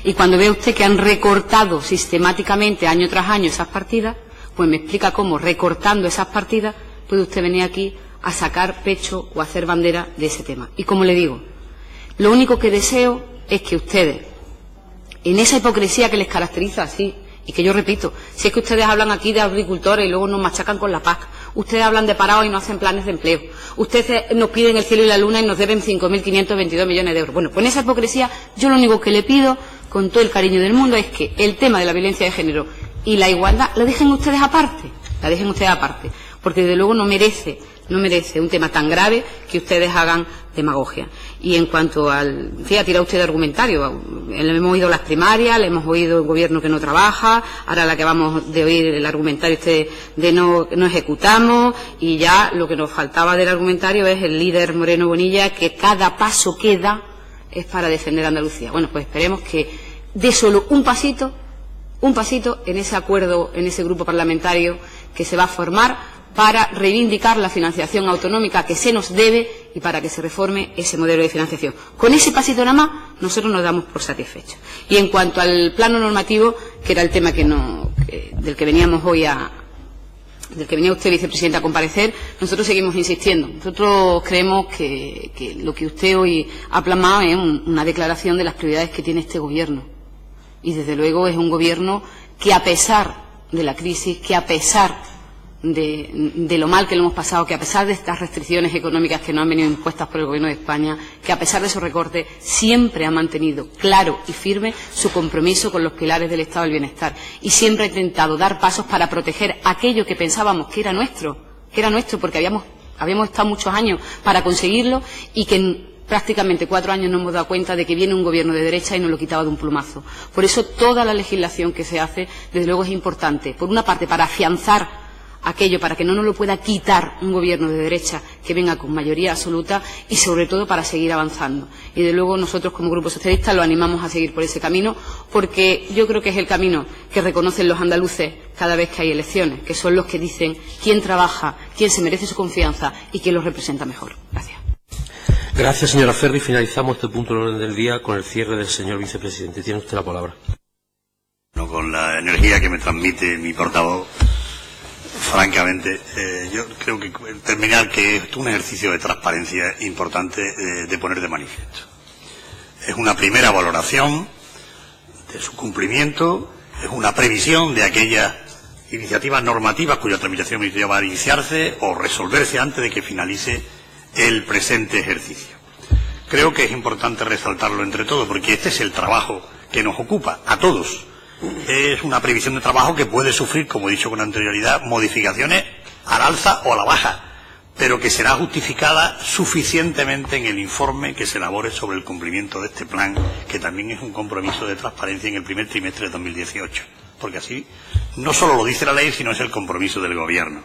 Y cuando ve usted que han recortado sistemáticamente año tras año esas partidas, pues me explica cómo, recortando esas partidas, puede usted venir aquí a sacar pecho o a hacer bandera de ese tema. Y como le digo, lo único que deseo es que ustedes, en esa hipocresía que les caracteriza así, y que yo repito, si es que ustedes hablan aquí de agricultores y luego nos machacan con la PAC, ustedes hablan de parados y no hacen planes de empleo, ustedes nos piden el cielo y la luna y nos deben 5.522 millones de euros. Bueno, pues en esa hipocresía yo lo único que le pido, con todo el cariño del mundo, es que el tema de la violencia de género y la igualdad la dejen ustedes aparte, porque desde luego no merece un tema tan grave que ustedes hagan demagogia. Y en cuanto al... Sí, ha tirado usted de argumentario. Le hemos oído las primarias, le hemos oído el Gobierno que no trabaja, ahora la que vamos de oír el argumentario de no ejecutamos, y ya lo que nos faltaba del argumentario es el líder Moreno Bonilla, que cada paso que da es para defender a Andalucía. Bueno, pues esperemos que dé solo un pasito en ese acuerdo, en ese grupo parlamentario que se va a formar para reivindicar la financiación autonómica que se nos debe y para que se reforme ese modelo de financiación. Con ese pasito nada más, nosotros nos damos por satisfechos. Y en cuanto al plano normativo, que era el tema del que veníamos hoy del que venía usted, vicepresidenta, a comparecer, nosotros seguimos insistiendo. Nosotros creemos que lo que usted hoy ha plasmado es una declaración de las prioridades que tiene este Gobierno. Y desde luego es un Gobierno que, a pesar de la crisis, que a pesar de lo mal que lo hemos pasado, que a pesar de estas restricciones económicas que nos han venido impuestas por el Gobierno de España, que a pesar de esos recortes, siempre ha mantenido claro y firme su compromiso con los pilares del Estado del Bienestar y siempre ha intentado dar pasos para proteger aquello que pensábamos que era nuestro, porque habíamos estado muchos años para conseguirlo y que en prácticamente 4 años nos hemos dado cuenta de que viene un Gobierno de derecha y nos lo quitaba de un plumazo. Por eso toda la legislación que se hace, desde luego, es importante. Por una parte, para afianzar aquello, para que no nos lo pueda quitar un Gobierno de derecha que venga con mayoría absoluta, y sobre todo para seguir avanzando. Y de luego nosotros como Grupo Socialista lo animamos a seguir por ese camino, porque yo creo que es el camino que reconocen los andaluces cada vez que hay elecciones, que son los que dicen quién trabaja, quién se merece su confianza y quién los representa mejor. Gracias. Gracias, señora Ferri. Finalizamos este punto del orden del día con el cierre del señor vicepresidente. Tiene usted la palabra. Con la energía que me transmite mi portavoz, francamente, yo creo que terminar que es un ejercicio de transparencia importante de poner de manifiesto. Es una primera valoración de su cumplimiento, es una previsión de aquellas iniciativas normativas cuya tramitación va a iniciarse o resolverse antes de que finalice el presente ejercicio. Creo que es importante resaltarlo entre todos, porque este es el trabajo que nos ocupa a todos. Es una previsión de trabajo que puede sufrir, como he dicho con anterioridad, modificaciones al alza o a la baja, pero que será justificada suficientemente en el informe que se elabore sobre el cumplimiento de este plan, que también es un compromiso de transparencia en el primer trimestre de 2018, porque así no solo lo dice la ley, sino es el compromiso del Gobierno.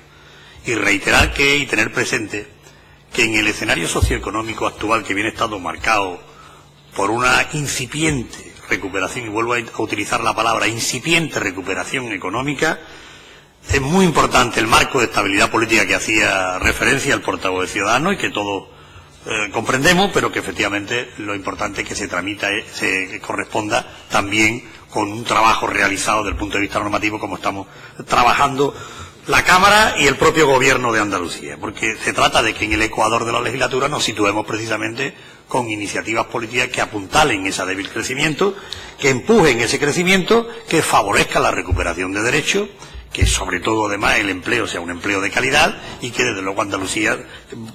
Y reiterar y tener presente que en el escenario socioeconómico actual, que viene estando marcado por una incipiente recuperación, y vuelvo a utilizar la palabra incipiente recuperación económica, es muy importante el marco de estabilidad política que hacía referencia el portavoz de Ciudadanos y que todos comprendemos, pero que efectivamente lo importante es que se corresponda también con un trabajo realizado desde el punto de vista normativo, como estamos trabajando la Cámara y el propio Gobierno de Andalucía, porque se trata de que en el ecuador de la legislatura nos situemos precisamente con iniciativas políticas que apuntalen ese débil crecimiento, que empujen ese crecimiento, que favorezca la recuperación de derechos, que sobre todo además el empleo sea un empleo de calidad y que desde luego Andalucía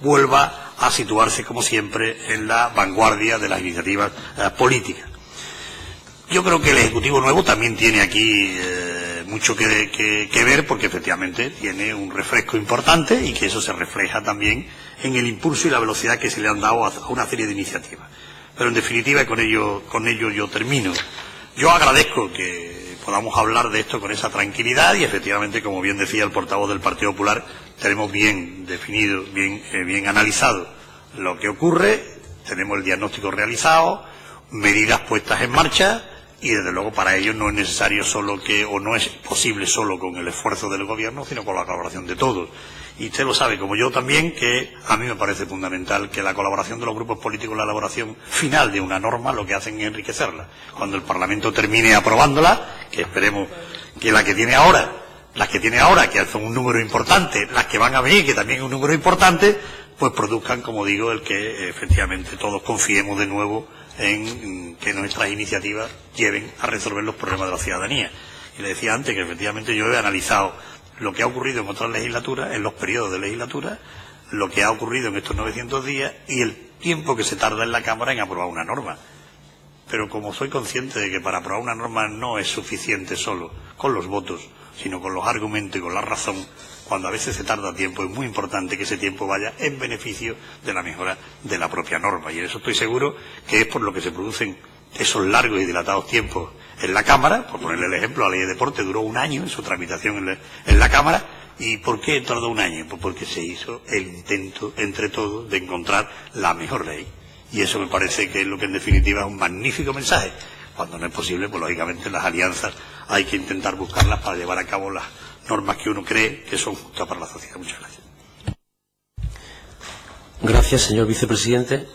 vuelva a situarse como siempre en la vanguardia de las iniciativas políticas. Yo creo que el Ejecutivo nuevo también tiene aquí mucho que ver, porque efectivamente tiene un refresco importante y que eso se refleja también en el impulso y la velocidad que se le han dado a una serie de iniciativas. Pero en definitiva, y con ello yo termino, yo agradezco que podamos hablar de esto con esa tranquilidad y efectivamente, como bien decía el portavoz del Partido Popular, tenemos bien definido, bien analizado lo que ocurre, tenemos el diagnóstico realizado, medidas puestas en marcha y desde luego para ello no es necesario no es posible solo con el esfuerzo del Gobierno, sino con la colaboración de todos. Y usted lo sabe, como yo también, que a mí me parece fundamental que la colaboración de los grupos políticos en la elaboración final de una norma lo que hacen es enriquecerla. Cuando el Parlamento termine aprobándola, que esperemos que las que tiene ahora, que son un número importante, las que van a venir, que también es un número importante, pues produzcan, como digo, el que efectivamente todos confiemos de nuevo en que nuestras iniciativas lleven a resolver los problemas de la ciudadanía. Y le decía antes que efectivamente yo he analizado lo que ha ocurrido en otras legislaturas, en los periodos de legislatura, lo que ha ocurrido en estos 900 días y el tiempo que se tarda en la Cámara en aprobar una norma. Pero como soy consciente de que para aprobar una norma no es suficiente solo con los votos, sino con los argumentos y con la razón, cuando a veces se tarda tiempo, es muy importante que ese tiempo vaya en beneficio de la mejora de la propia norma. Y en eso estoy seguro que es por lo que se producen esos largos y dilatados tiempos en la Cámara. Por ponerle el ejemplo, la ley de deporte duró un año en su tramitación en la Cámara. ¿Y por qué tardó un año? Pues porque se hizo el intento entre todos de encontrar la mejor ley. Y eso me parece que es lo que en definitiva es un magnífico mensaje. Cuando no es posible, pues lógicamente las alianzas hay que intentar buscarlas para llevar a cabo las normas que uno cree que son justas para la sociedad. Muchas gracias. Gracias, señor vicepresidente.